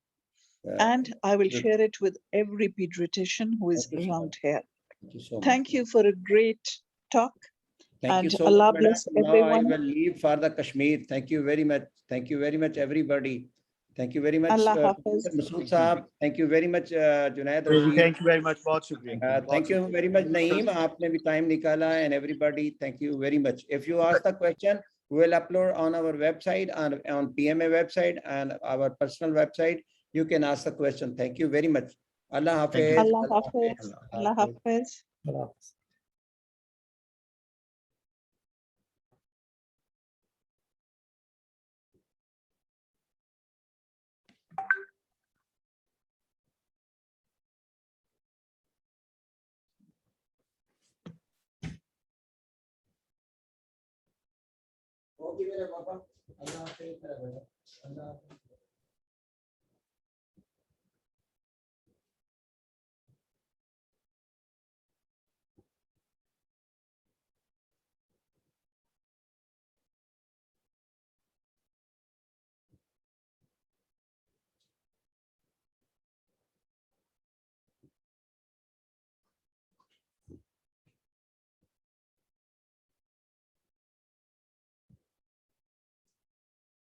and I will share it with every pediatrician who is around here. Thank you so much. Thank you for a great talk. Thank you And so Allah much, bless madam. Now I everyone. will leave for the Kashmir. Thank you very much. Thank you very much, everybody. Thank you very much, Allah Hafiz. Masood Saab. Thank you very much, Junaid Thank Rasheed. you very much. बहुत शुक्रिया. Thank you very much, Naheem. आपने भी time निकाला, and everybody, thank you very much. If you ask the question, we will upload on our website, on PMA website and our personal website. You can ask the question. Thank you very much. Allah Hafiz. Allah Hafiz. Allah Hafiz. Allah. Okay, मेरे पापा. Allah Hafiz. Allah Hafiz.